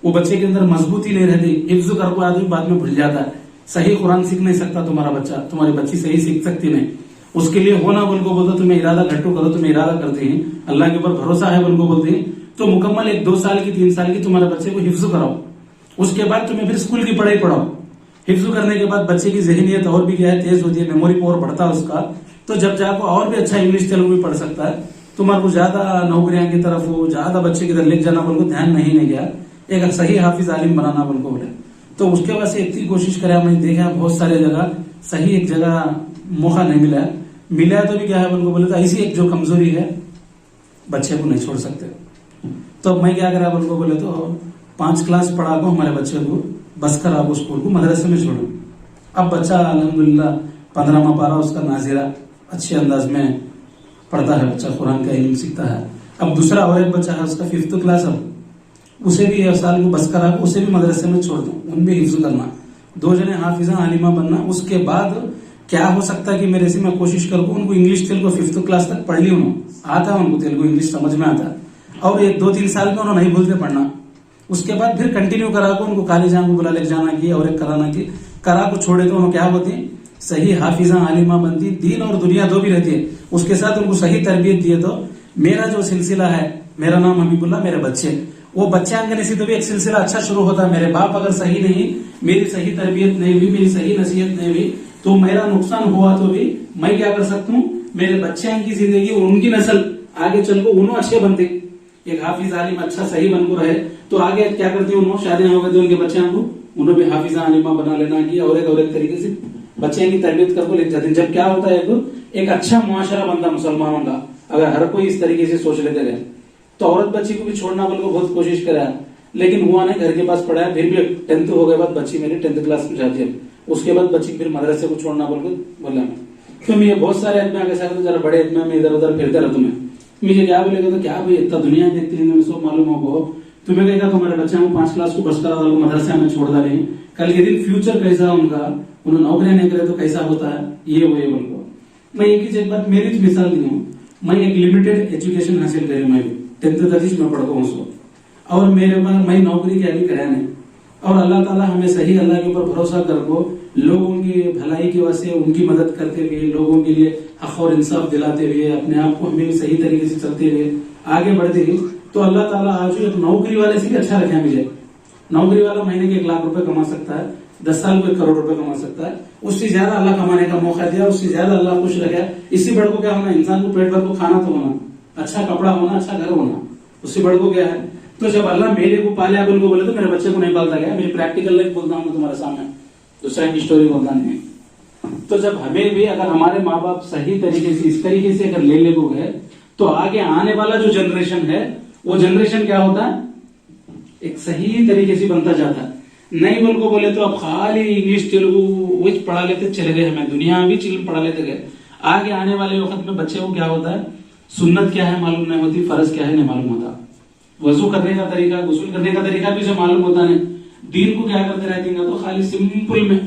वो बच्चे के अंदर मजबूती नहीं रहती, हिफ्ज कर को आदमी बाद में भूल जाता है, सही कुरान सीख नहीं सकता तुम्हारा बच्चा, तुम्हारी बच्ची सही सीख सकती नहीं। उसके लिए होना बोल को बोलते तुम्हें इरादा घट्टू करो, तुम्हें इरादा करते हैं, अल्लाह के ऊपर भरोसा है बोल को बोलते हैं तो मुकम्मल 1-2 साल की 3 साल की तुम्हारे बच्चे को हिफ्ज कराओ, उसके बाद तुम्हें फिर स्कूल की पढ़ाई पढ़ाओ। हिफ्ज करने के बाद बच्चे की ज़हनियत और भी क्या है तेज होती है, मेमोरी पावर बढ़ता है उसका, तो जब जाकर और भी अच्छा इंग्लिश तेलुगु भी पढ़ सकता है। तुम्हारे को ज्यादा नौकरियां की तरफ हो, ज्यादा बच्चे की तरफ लेके जाना बोल को ध्यान नहीं गया, एक सही हाफिज आलिम बनाना बोल को बोले। तो उसके बाद से इतनी कोशिश करे, मैंने देखा बहुत सारे जगह सही एक जगह मौका नहीं मिला है। मिला है तो भी क्या है बोल को बोले तो ऐसी एक जो कमजोरी है, बच्चे को नहीं छोड़ सकते। तो मैं क्या करा बोल को बोले तो 5 क्लास पढ़ा को हमारे बच्चे को बस कर आपको स्कूल को मदरसे में छोड़ो। अब बच्चा अल्हम्दुलिल्लाह 15वां पारा उसका नाजिरा अच्छे अंदाज में पढ़ता है, बच्चा कुरान का इल्म सीखता है। अब दूसरा और एक बच्चा है उसका 5th क्लास, अब उसे भी 1 साल को बस करा, उसे भी मदरसे में छोड़ दो, उनमें हिफ्ज करना, 2 जने हाफिजा आलिमा बनना। उसके बाद क्या हो सकता है कि मेरे से मैं कोशिश करूँ उनको इंग्लिश तेलुगु 5th क्लास तक पढ़ ली, उन्होंने आता है, उनको तेलुगु इंग्लिश समझ में आता है, और 1-2-3 साल में उन्होंने नहीं भूलते पढ़ना। उसके बाद फिर कंटिन्यू करा को उनको कॉलेज को बुला ले जाना की और एक कराना की, करा को छोड़े तो उन्होंने क्या होती सही हाफिजा आलिमा बनती, दीन और दुनिया दो भी रहती है। उसके साथ उनको सही तरबियत दिए तो मेरा जो सिलसिला है, मेरा नाम हबीबुल्लाह, मेरे बच्चे, वो बच्चे आने से तो भी एक सिलसिला अच्छा शुरू होता है। मेरे बाप अगर सही नहीं, मेरी सही तरबियत नहीं हुई, मेरी सही नसीहत नहीं हुई, तो मेरा नुकसान हुआ तो भी मैं क्या कर सकता हूँ, मेरे बच्चे की जिंदगी और उनकी नस्ल आगे चल को उन्होंने अच्छे बनते। एक हाफिज आलिम अच्छा सही बन को रहे तो आगे क्या करती उन्होंने शादियां हो गई, उनके बच्चों को उन्होंने भी हाफिजा आलिमा बना लेना की और एक तरीके से बच्चे की तरबियत कर को ले जाते हैं। जब क्या होता है एक अच्छा मुआशरा बनता मुसलमानों का, अगर हर कोई इस तरीके से सोच लेते रहे तो औरत बच्ची को भी छोड़ना बोल को बहुत कोशिश करा, लेकिन हुआ नहीं, घर के पास पढ़ाया, फिर भी 10th हो गए बाद बच्ची मेरी 10th क्लास में जाती है, उसके बाद बच्ची फिर मदरसे को छोड़ना बोल को बोला मैं। तो मैं बहुत सारे आदमी कैसा करता, जरा बड़े आदमी में इधर उधर फिरते रहता, मैं मुझे क्या बोलेगा तो क्या भाई इतना दुनिया देखती है, सब मालूम हो, तुम्हें कहेगा तुम्हारे बच्चे को 5 क्लास को बस करा दो, मदरसे में छोड़ डाले, कल के दिन फ्यूचर कैसा उनका, उन्होंने नौकरियां नहीं करे तो कैसा होता है, ये वो ये बोल को। मैं एक ही बात मेरी मिसाल दी हूँ, मैं एक लिमिटेड एजुकेशन हासिल करी, मैं 10th तक मैं पढ़ता हूँ उसको, और मेरे पास मैं नौकरी के आगे कराया नहीं, और अल्लाह ताला हमें सही अल्लाह के ऊपर भरोसा कर को लोगों की भलाई की वजह से उनकी मदद करते हुए, लोगों के लिए हक और इंसाफ दिलाते हुए, अपने आप को हमें भी सही तरीके से चलते हुए आगे बढ़ते हुए, तो अल्लाह ताला आज एक नौकरी वाले से भी अच्छा रखे मुझे। नौकरी वाला महीने के 1 लाख रुपए कमा सकता है, 10 साल को 1 करोड़ रुपए कमा सकता है, उससे ज्यादा अल्लाह कमाने का मौका दिया, उससे ज्यादा अल्लाह खुश रखा। इससे बढ़ को क्या होना, इंसान को पेट भर को खाना तो होना, अच्छा कपड़ा होना, अच्छा घर होना, उससे बढ़ को क्या है। तो जब अल्लाह मेरे को पाले को बोले तो मेरे बच्चे को नहीं पालता गया, मेरी प्रैक्टिकल लाइफ बोलता हूँ तुम्हारे सामने, दूसरा की स्टोरी बोलता नहीं। तो जब हमें भी अगर हमारे माँ बाप सही तरीके से इस तरीके से अगर ले को गए तो आगे आने वाला जो जनरेशन है वो जनरेशन क्या होता है, एक सही तरीके से बनता जाता है। नहीं बोल को बोले तो अब खाली इंग्लिश तेलुगु वही पढ़ा लेते चले गए, हमें दुनिया भी चिल पढ़ा लेते गए। आगे आने वाले वक्त में बच्चे को क्या होता है, सुन्नत क्या है मालूम नहीं होती, फर्ज क्या है नहीं मालूम होता, वजू करने का तरीका, गुस्ल करने का तरीका भी जो मालूम होता नहीं, दीन को क्या करते रहते हैं तो खाली सिंपल में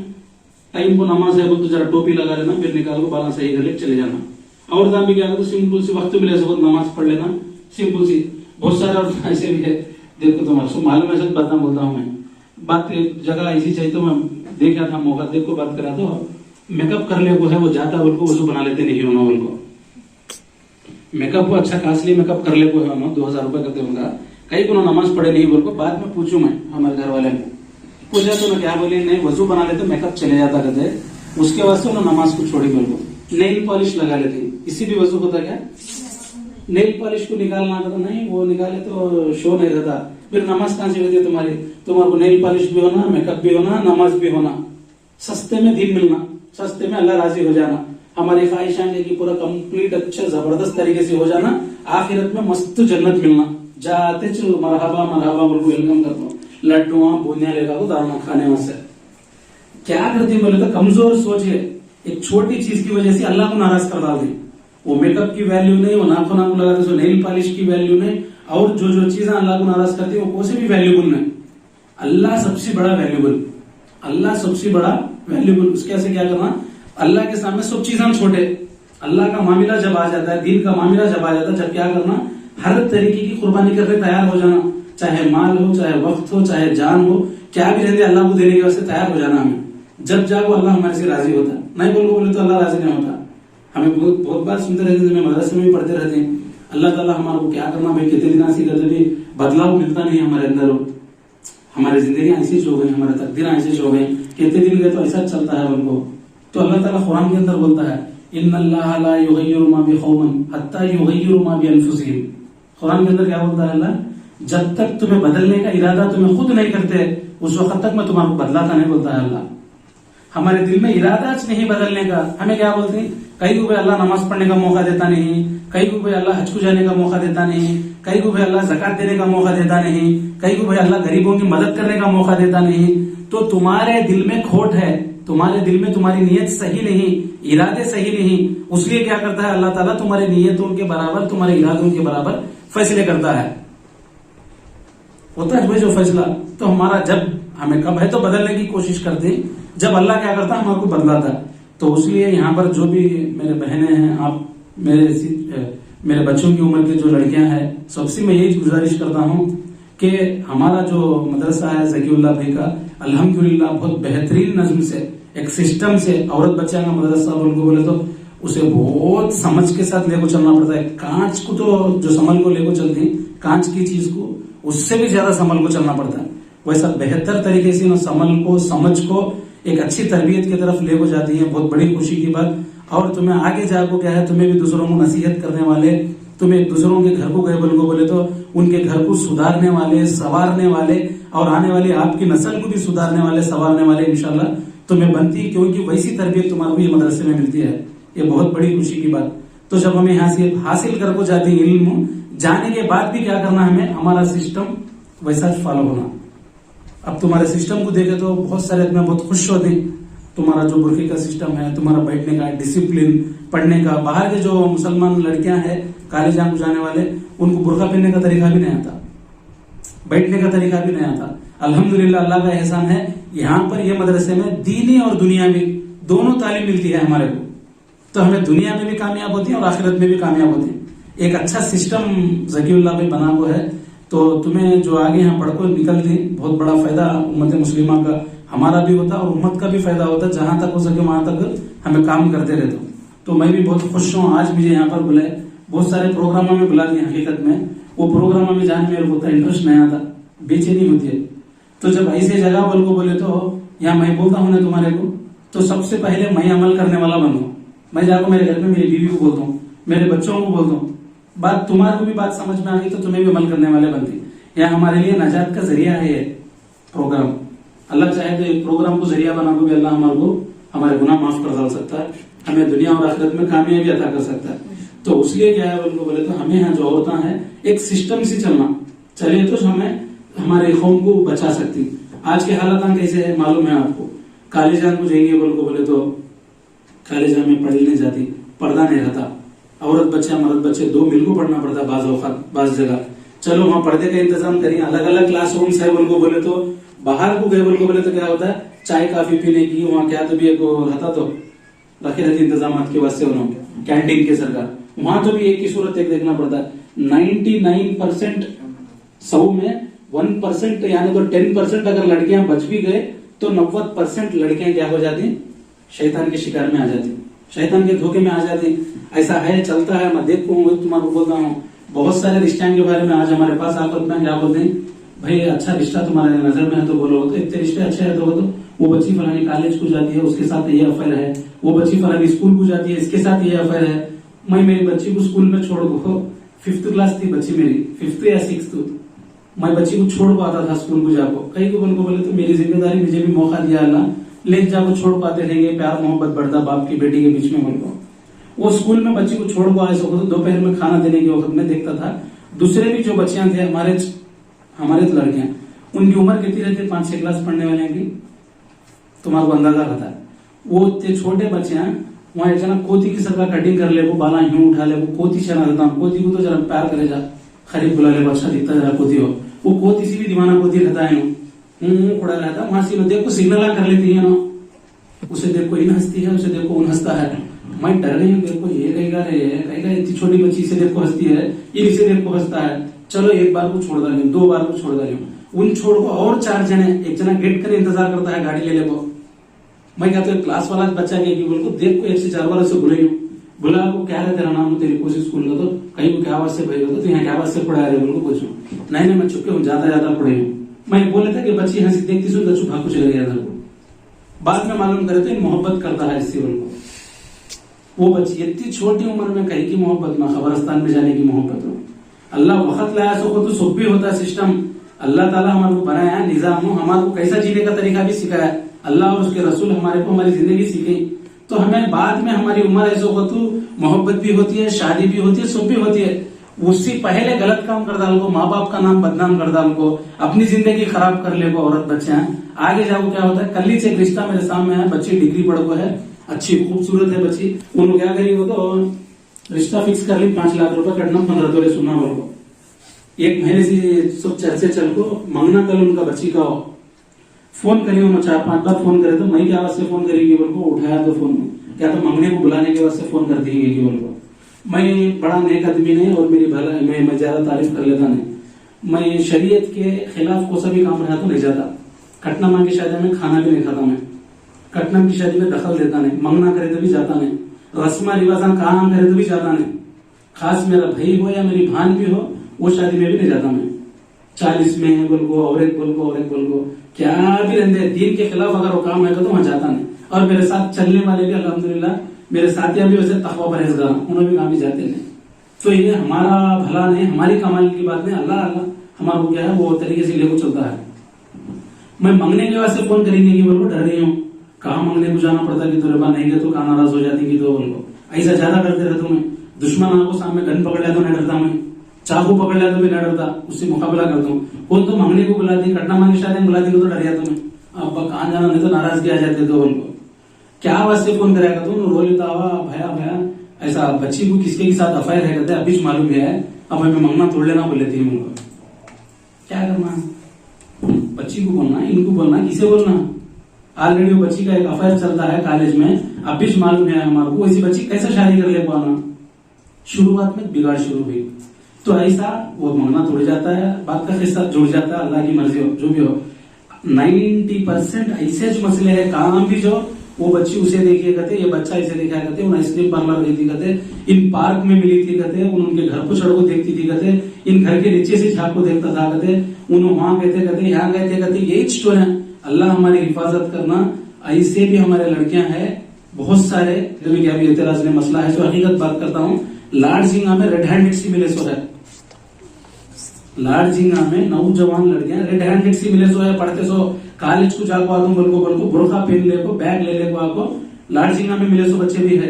टाइम को नमाज है तो जरा टोपी लगा लेना, फिर निकाल को बाला सही कर ले चले जाना, और दाम भी क्या तो सिंपल सी वक्त मिले सब नमाज पढ़ लेना, सिंपल सी। बहुत सारे और ऐसे भी है, देखो तुम्हारे मालूम है, सब बात बोलता हूँ मैं, बात जगह ऐसी चाहिए तो मैं देखा था मौका, देखो बात करा तो मेकअप कर ले को है वो जाता बोल को वजू बना लेते नहीं होना बोल को, मेकअप को अच्छा कास्टली मेकअप कर ले को है 2000 रुपए करते होगा, कहीं को नमाज पढ़े नहीं बोल को। बाद में पूछू मैं हमारे घर वाले को पूछा तो ना क्या बोले, नहीं वजू बना लेते मेकअप चले जाता कहते, उसके बाद से उन्होंने नमाज को छोड़ी बोल को। नेल पॉलिश लगा लेते, इसी भी वजू होता क्या, नेल पॉलिश को निकालना था, नहीं वो निकाले तो शो नहीं रहता, फिर नमाज कहां से होती है तुम्हारी, तुम्हारे को नेल पॉलिश भी होना, मेकअप भी होना, नमाज भी होना, सस्ते में दिन मिलना, सस्ते में अल्लाह राजी हो जाना, हमारी ख्वाहिशां की पूरा कंप्लीट अच्छा जबरदस्त तरीके से हो जाना, आखिरत में मस्त जन्नत मिलना, जाते मरहबा मरहबा बोल वेलकम करता हूँ, लड्डुआ बूंदियां लेकर को दाना खाने में से क्या करती बोले तो कमजोर सोच है, एक छोटी चीज की वजह से अल्लाह को नाराज कर डालते। वो मेकअप की वैल्यू नहीं, वो नाखून लगाते सो नेल पॉलिश की वैल्यू नहीं, और जो जो चीजें अल्लाह को नाराज करती है वो कोई भी वैल्यूबल नहीं। अल्लाह सबसे बड़ा वैल्यूबल, अल्लाह सबसे बड़ा वैल्यूबल। उसके से क्या करना, अल्लाह के सामने सब चीजें छोटे, अल्लाह का मामला जब आ जाता है, दीन का मामला जब आ जाता है, जब क्या करना, हर तरीके की कुर्बानी करने तैयार हो जाना, चाहे माल हो, चाहे वक्त हो, चाहे जान हो, क्या भी रहते अल्लाह को देने के वास्ते तैयार हो जाना हमें। जब जाओ अल्लाह हमारे से राजी होता है, नहीं बोले तो अल्लाह राजी नहीं होता। हमें बहुत बार सुनते रहते हैं, मदरसे में भी पढ़ते रहते हैं, अल्लाह ताला हमारे को क्या करना भाई, कितने दिन ऐसी करते भी बदलाव मिलता नहीं हमारे अंदर, हमारी जिंदगी ऐसी हो गई, हमारे तकदीर ऐसी हो गई, कितने दिन गए तो ऐसा चलता है उनको। तो अल्लाह ताला कुरान के अंदर बोलता है इन्नल्लाह ला युगय्यिरु मा बिकौमिन हत्ता युगय्यिरु मा बिअनफुसिहिम। कुरान के अंदर क्या बोलता है अल्लाह, जब तक तुम्हें बदलने का इरादा तुम्हें खुद नहीं करते उस वक्त तक मैं तुम्हारा बदलाता नहीं, बोलता है अल्लाह। हमारे दिल में इरादा नहीं बदलने का, हमें क्या बोलते हैं, कई को भी अल्लाह नमाज पढ़ने का मौका देता नहीं, कई को भी अल्लाह हज को जाने का मौका देता नहीं, कई को भी अल्लाह ज़कात देने का मौका देता नहीं, कई को भी अल्लाह गरीबों की मदद करने का मौका देता नहीं। तो तुम्हारे दिल में खोट है, तुम्हारे दिल में तुम्हारी नीयत सही नहीं, इरादे सही नहीं, उसलिए क्या करता है अल्लाह ताला तुम्हारी नीयतों के बराबर, तुम्हारे इरादों के बराबर फैसले करता है। होता है भाई जो फैसला, तो हमारा जब हमें कब है तो बदलने की कोशिश करते हैं, जब अल्लाह क्या करता है हमारे को बदलाता है। तो इसलिए यहाँ पर जो भी मेरे बहनें हैं, आप मेरे बच्चों की उम्र के जो लड़कियां हैं, सबसे मैं यही गुजारिश करता हूँ कि हमारा जो मदरसा है ज़कीउल्लाह भाई का, अल्हम्दुलिल्लाह बहुत बेहतरीन नज़्म से, एक सिस्टम से, औरत बच्चा का मदरसा बोले तो उसे बहुत समझ के साथ लेको चलना पड़ता है। कांच को तो जो संभल को लेको चलते हैं, कांच की चीज को उससे भी ज्यादा संभल को चलना पड़ता है। वैसा बेहतर तरीके से ना संभल को, समझ को एक अच्छी तरबियत की तरफ लेको जाती है। बहुत बड़ी खुशी की बात। और तुम्हें आगे जाको क्या है, तुम्हें भी दूसरों को नसीहत करने वाले, तुम्हें दूसरों के घर को गए बोले तो उनके घर को सुधारने वाले, संवारने वाले, और आने वाली आपकी नस्ल को भी सुधारने वाले, संवारने वाले इंशाल्लाह तुम्हें बनती, क्योंकि वैसी तरबियत तुम्हारे को ये मदरसे में मिलती है। ये बहुत बड़ी खुशी की बात। तो जब हमें यहाँ से हासिल कर को जाते हैं इल्म, जाने के बाद भी क्या करना, हमें हमारा सिस्टम वैसा फॉलो होना। अब तुम्हारे सिस्टम को देखे तो बहुत सारे तुम्हें बहुत खुश होते हैं। तुम्हारा जो बुरखे का सिस्टम है, तुम्हारा बैठने का डिसिप्लिन, पढ़ने का, बाहर के जो मुसलमान लड़कियां हैं कॉलेज को जाने वाले, उनको बुरखा पहनने का तरीका भी नहीं आता, बैठने का तरीका भी नहीं आता। अल्हम्दुलिल्लाह अल्लाह का एहसान है, यहाँ पर ये मदरसे में दीनी और दुनिया में दोनों तालीम मिलती है हमारे को। तो हमें दुनिया में भी कामयाब होती है और आखिरत में भी कामयाब होती है। एक अच्छा सिस्टम ज़कीउल्लाह में बना हुआ है। तो तुम्हें जो आगे यहाँ पढ़कर निकलते बहुत बड़ा फायदा उम्मत मुस्लिमा का हमारा भी होता और उम्मत का भी फायदा होता। जहां तक हो सके वहां तक हमें काम करते रहते। तो मैं भी बहुत खुश हूँ, आज मुझे यहाँ पर बुलाए, बहुत सारे प्रोग्रामों में बुला दिए। हकीकत में वो प्रोग्रामों में जाने में उतना इंटरेस्ट नहीं आता, बेचैनी होती है। तो जब ऐसे जगह बोले तो यहाँ मैं बोलता हूँ ना तुम्हारे को, तो सबसे पहले मैं अमल करने वाला बनूं। मैं जाकर मेरे घर में मेरी बीवी को बोलता हूँ, मेरे बच्चों को बोलता हूँ, बात तुम्हारे को भी बात समझ में आ गई तो तुम्हें भी अमल करने वाले बनती। यह हमारे लिए नजात का जरिया है ये प्रोग्राम। अल्लाह चाहे तो एक प्रोग्राम को जरिया बना को भी अल्लाह हमारे को हमारे गुनाह माफ कर डाल सकता है, हमें दुनिया और आखिरत में कामयाबी अता कर सकता है। तो उसलिए क्या है बोले तो हमें यहाँ जो औरतें हैं एक सिस्टम से चलना चले तो हमें हमारे कौम को बचा सकती। आज के हालात कैसे है मालूम है आपको। कॉलेज को जाएंगे बोले तो कॉलेज में पढ़ने जाती, पर्दा नहीं रहता, औरत बच्चे मर्द बच्चे दो मिल को पढ़ना पड़ता बाज जगह। चलो वहाँ पर्दे का इंतजाम करिए, अलग अलग क्लासरूम्स है बोले तो बाहर को गए बोले तो क्या होता है, चाय काफी पीने की वहाँ क्या तो भी एक रहता तो रखे रहती इंतजाम के वास्ते उन्होंने कैंटीन के सरकार। वहां तो भी एक की सूरत एक देखना पड़ता है। 99% 100 में 1% यानी तो 10% अगर लड़कियां बच भी गए तो 90% लड़कियां क्या हो जाती, शैतान के शिकार में आ जाती, शैतान के धोखे में आ जाती। ऐसा है, चलता है। मैं देखो तुम्हारे बोलता हूँ बहुत सारे रिश्तों के बारे में आज हमारे पास आकर अपना क्या बोलते हैं, भाई अच्छा रिश्ता तुम्हारे नजर में है तो बोलो, तो इतने रिश्ते अच्छे है तो वो बच्ची फलानी कॉलेज को जाती है उसके साथ ये अफेयर है, वो बच्ची फलानी स्कूल को जाती है इसके साथ ये अफेयर है। मैं मेरी बच्ची को स्कूल में छोड़ को 5th क्लास थी बच्ची मेरी, 5th या 6th, मैं बच्ची को छोड़ पाता था स्कूल को जाको। कई को बोले तो मेरी जिम्मेदारी, मुझे भी मौका दिया अल्लाह, ले जाको छोड़ पाते रहेंगे, प्यार मोहब्बत बढ़ता बाप की बेटी के बीच में। बोल वो स्कूल में बच्ची को छोड़ को आए सको तो दोपहर में खाना देने के वक्त में देखता था दूसरे भी जो बच्चियां थे हमारे लड़कियां, उनकी उम्र कितनी रहती, 5-6 क्लास पढ़ने वाले की, तुम्हारे को अंदाजा रहता है। वो छोटे बच्चे हैं, वहां एक जना कोती की सरकार कटिंग कर ले, वो बाला यूं उठा ले, वो कोती चला देता हूँ। कोती को तो जरा प्यार करे जा, खरीद बुला ले, अच्छा दिखता जरा कोती हो। वो कोती से भी दीवाना कोती रहता है, उड़ा रहता है। वहां से देखो सिग्नल कर लेती है ना, उसे देखो इन हंसती है, उसे देखो उन हंसता है। मैं डर गई हूँ, देखो ये कहेगा इतनी छोटी बच्ची से देखो हंसती है, ये इसे देखो हंसता है। चलो एक बार को छोड़ डाली, 2 बार को छोड़ डाली, उन छोड़ को और 4 जने, एक जना गेट कर इंतजार करता है गाड़ी ले को। मैं कहता हूँ क्लास वाला बच्चा के बोल को देख को 1 से 4 बार से बुला को क्या है तेरा नाम, तेरी कोशिश स्कूल का, तो कहीं को क्या आवाज से भेज तो यहाँ क्या आवाज से पढ़ा रहे बोल को पूछो, नहीं मैं चुपके हूँ, ज्यादा पढ़े हूँ। मैं बोले था कि बच्ची हंसी देखती सुन तो चुपा कुछ लग गया था। बाद में मालूम करे तो मोहब्बत करता है इस बोल को। वो बच्ची इतनी छोटी उम्र में कहीं की मोहब्बत में, खबरस्तान में जाने की मोहब्बत हो। अल्लाह वक्त लाया सो तो सुख भी होता सिस्टम। अल्लाह ताला हमारे को बनाया निजाम, हमारे को कैसा जीने का तरीका भी सिखाया। अल्लाह और उसके रसूल हमारे को हमारी जिंदगी सीखी। तो हमें बाद में हमारी उम्र ऐसा हो तो मोहब्बत भी होती है, शादी भी होती है, सुख भी होती है। उससे पहले गलत काम कर डाल को, माँ बाप का नाम बदनाम कर डाल को, अपनी जिंदगी खराब कर ले को औरत बच्चे हैं। आगे जाओ क्या होता है। कल ही से एक रिश्ता मेरे सामने है, बच्ची डिग्री पढ़ को है, अच्छी खूबसूरत है बच्ची। उन्होंने क्या करी हो तो रिश्ता फिक्स कर ली, 5 लाख रुपए कटना, 15 तोले सुना बोलो। 1 महीने से सब चर्चे चल को मांगना कल उनका बच्ची का हो। फोन करी उन्होंने 4-5 बार फोन करे तो मैं क्या वास्ते फोन करेगी बोल को उठाया तो फोन में क्या तो मांगने को बुलाने के वास्ते फोन कर देंगे कि बोल को। मैं बड़ा नेक आदमी नहीं और मेरी भला मैं ज्यादा तारीफ कर लेता नहीं। मैं शरीयत के खिलाफ कोई सा भी काम रहा तो नहीं जाता। कटना मांग की शादी में खाना भी नहीं खाता मैं, कटना की शादी में दखल देता नहीं, मंगना करे तो भी जाता नहीं, रस्मा रिवाजा काम करे तो भी जाता नहीं। खास मेरा भाई हो या मेरी भान भी हो वो शादी में भी नहीं जाता मैं। 40 में बोल को और एक बोल को और एक बोल को क्या भी रहते दीन के खिलाफ अगर वो काम है तो वहां जाता नहीं। और मेरे साथ चलने वाले भी अल्हम्दुलिल्लाह मेरे साथियां भी वैसे तकवा परहेजगार, उन्होंने भी कहा भी जाते नहीं। तो ये हमारा भला नहीं, हमारी कमाल की बात नहीं। अल्लाह अल्लाह हमारा क्या है वो तरीके से लेकर चलता है। मैं मांगने के वास्ते फोन करेंगे कि बोल को डर रही हूँ, कहा मांगने को जाना पड़ता कि तुरे नहीं गए तो कहा नाराज हो जाती कि तो बोल को ऐसा ज्यादा करते रहता मैं। दुश्मन को सामने गन पकड़ लिया तो नहीं डरता मैं, चाकू पकड़ लिया तो भी नहीं डरता, उससे मुकाबला करता हूँ। कौन तो मांगने को बुला दी, कटना मांगे शादी में बुला दी तो डर गया तुम्हें, अब कहाँ जाना नहीं तो नाराजगी आ जाते तो उनको क्या वास्ते फोन कराया तुम रो लेता हुआ भया भया ऐसा बच्ची को किसके साथ अफायर है कहते अभी मालूम है, अब हमें मांगना तोड़ लेना बोल लेती है उनको। क्या करना, बच्ची को बोलना, इनको बोलना, किसे बोलना। ऑलरेडी वो बच्ची का एक अफेयर चलता है कॉलेज में, अब भी मालूम है हमारे को, ऐसी बच्ची कैसे शादी कर ले पाना। शुरुआत में बिगाड़ शुरू हुई तो ऐसा वो मांगना तोड़ जाता है, बात का हिस्सा जुड़ जाता है। अल्लाह की मर्जी हो जो भी हो। 90% ऐसे जो मसले है काम भी जो वो बच्ची उसे देखिए कहते, ये बच्चा इसे देखा कहते, उन आइसक्रीम पार्लर गई थी कहते, इन पार्क में मिली थी कहते, उनके घर को सड़क को देखती थी कहते, इन घर के नीचे से झाँक को देखता था कहते, उन्होंने वहां कहते कहते यहाँ गए थे कहते। यही स्टोर है। अल्लाह हमारी हिफाजत करना। ऐसे भी हमारे लड़कियां हैं बहुत सारे, क्या भी एतराज में मसला है जो हकीकत बात करता हूँ। लाड़जिंगा में रेड हैंडेड सी मिले सो है, लाड़जिंगा में नौजवान लड़कियां रेड हैंडेड सी मिले सो है, पढ़ते सो कॉलेज को जाको आदम बोल को बुरखा पहन ले को बैग ले ले को आको लाड़जिंगा में मिले सो बच्चे भी है।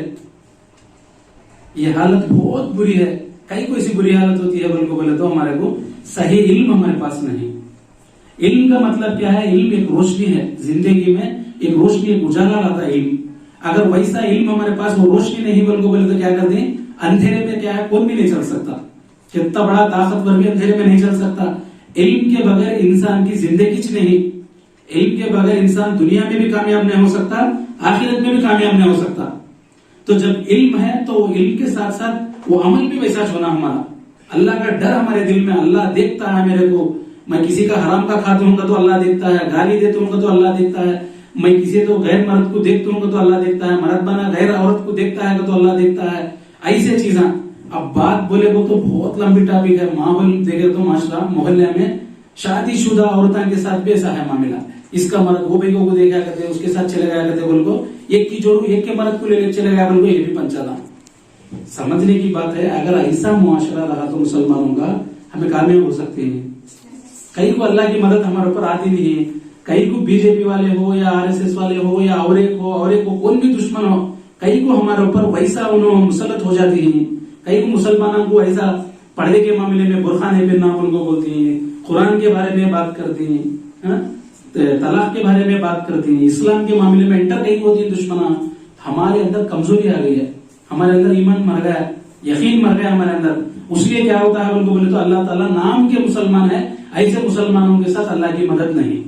ये हालत बहुत बुरी है। कई कोई सी बुरी हालत होती है बोले तो हमारे को सही इल्म हमारे पास नहीं। इल्म का मतलब क्या है, इल्म एक रोशनी है जिंदगी में, एक रोशनी एक उजाला लाता है इल्म। अगर वैसा इल्म हमारे पास वो रोशनी नहीं बोले तो क्या कर दें, अंधेरे में क्या है कौन भी नहीं चल सकता। कितना बड़ा ताकतवर भी अंधेरे में नहीं चल सकता। इल्म के बगैर इंसान की जिंदगी नहीं। इल्म के बगैर इंसान दुनिया में भी कामयाब नहीं हो सकता, आखिरत में भी कामयाब नहीं हो सकता। तो जब इल्म है तो इल्म के साथ साथ वो अमल भी वैसा होना हमारा। अल्लाह का डर हमारे दिल में, अल्लाह देखता है मेरे को, मैं किसी का हराम का खाता हूँ तो अल्लाह देखता है, गाली देता हूँ तो अल्लाह देखता है, मैं किसी तो गैर मर्द को देखता हूँ तो अल्लाह देखता है, मर्द बना गैर औरत को देखता है तो अल्लाह देखता है। ऐसे चीजें अब बात बोले वो तो बहुत लंबी टॉपिक है। माहौल देखे तो माशरा मोहल्ले में शादीशुदा औरतों के साथ भी ऐसा है मामला। इसका मर्द वो बेगों को देखा करते, उसके साथ चले गया करते बोल को, एक की जोड़ू एक के मर्द को ले चले गया बोल को, ये भी पंचाला। समझने की बात है, अगर ऐसा मुआशरा रहा तो मुसलमानों का हमें कामयाब हो सकते हैं। कई को अल्लाह की मदद हमारे ऊपर आती नहीं है। कई को बीजेपी वाले हो या आरएसएस वाले हो या और एक हो कौन भी दुश्मन हो, कई को हमारे ऊपर वैसा उन्होंने मुसलत हो जाती है। कई को मुसलमानों को ऐसा पर्दे के मामले में बुरखा नहीं पहनना उनको बोलती है, कुरान के बारे में बात करती है, तलाक के बारे में बात करती है, इस्लाम के मामले में इंटर कई होती है दुश्मना। हमारे अंदर कमजोरी आ गई है, हमारे अंदर ईमान मर गया है, यकीन मर गया हमारे अंदर। उसलिए क्या होता है उनको बोले तो अल्लाह ताला नाम के मुसलमान है, ऐसे मुसलमानों के साथ अल्लाह की मदद नहीं।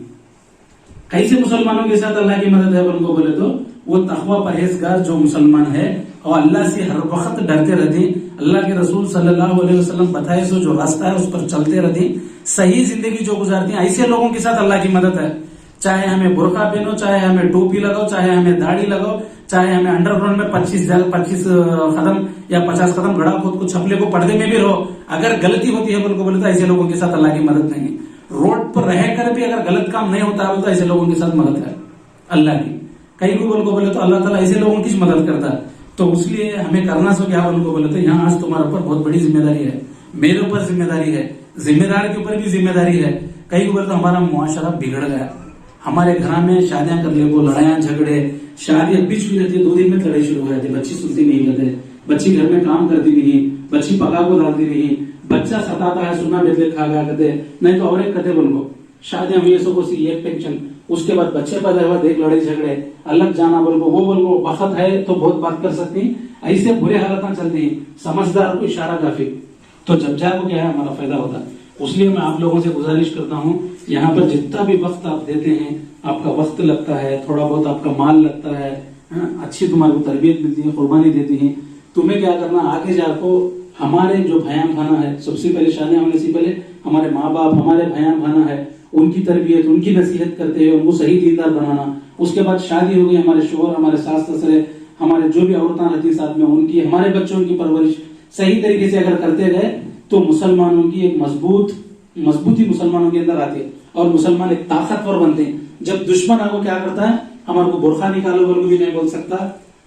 कैसे मुसलमानों के साथ अल्लाह की मदद है उनको बोले तो वो तकवा परहेजगार जो मुसलमान है और अल्लाह से हर वक्त डरते रहते, अल्लाह के रसूल सल्लल्लाहु अलैहि वसल्लम बताए सो जो रास्ता है उस पर चलते रहते, सही जिंदगी जो गुजारती हैं, ऐसे लोगों के साथ अल्लाह की मदद है। चाहे हमें बुरखा पहनो, चाहे हमें टोपी लगाओ, चाहे हमें दाढ़ी लगाओ, चाहे हमें अंडरग्राउंड में 25 कदम या 50 कदम गड़ा खुद को छपले को पर्दे में भी रहो, अगर गलती होती है बोले तो ऐसे लोगों के साथ अल्लाह की मदद नहीं। रोड पर रहकर भी अगर गलत काम नहीं होता है तो ऐसे लोगों के साथ मदद है अल्लाह की। कई को बोले तो अल्लाह ताला ऐसे लोगों की मदद करता है। तो उसलिए हमें करना सो क्या उनको बोले तो यहाँ आज तुम्हारे ऊपर बहुत बड़ी जिम्मेदारी है, मेरे ऊपर जिम्मेदारी है, जिम्मेदार के ऊपर भी जिम्मेदारी है। कई बार तो हमारा मुआशरा बिगड़ गया, हमारे घर में शादियां कर ले वो लड़ाइयां झगड़े, शादी अब भी शुरू रहती है 2 दिन में लड़ाई शुरू हो जाती है, बच्ची सुनती नहीं कहते, बच्ची घर में काम करती नहीं, बच्ची पका को डालती नहीं, बच्चा सताता है सुना बेदले खा गया कहते, नहीं तो और एक कहते बोल को शादियां हुई सो कोसी एक टेंशन, उसके बाद बच्चे पैदा हुआ देख लड़ाई झगड़े, अलग जाना बोल को वो बोल को वक्त है तो बहुत बात कर सकती, ऐसे बुरे हालत चलती है, समझदार को इशारा काफी। तो जब जाको क्या है हमारा फायदा होता है। इसलिए मैं आप लोगों से गुजारिश करता हूँ, यहाँ पर जितना भी वक्त आप देते हैं, आपका वक्त लगता है, थोड़ा बहुत आपका माल लगता है, अच्छी तुम्हारे को तरबियत मिलती है, कुर्बानी देती है, तुम्हें क्या करना आगे जाको हमारे जो भयान खाना है, सबसे पहले शादियां होने से पहले हमारे माँ बाप हमारे भयान खाना है, उनकी तरबियत उनकी नसीहत करते हैं, उनको सही दीनदार बनाना। उसके बाद शादी हो गई, हमारे शोहर हमारे सास ससुरे हमारे जो भी औरतें रहती साथ में उनकी हमारे बच्चों की परवरिश सही तरीके से अगर करते गए तो मुसलमानों की एक मजबूती मुसलमानों के अंदर आती है और मुसलमान एक ताकतवर बनते हैं। जब दुश्मन आपको क्या करता है, हमारे को बुरखा निकालो बोल को भी नहीं बोल सकता,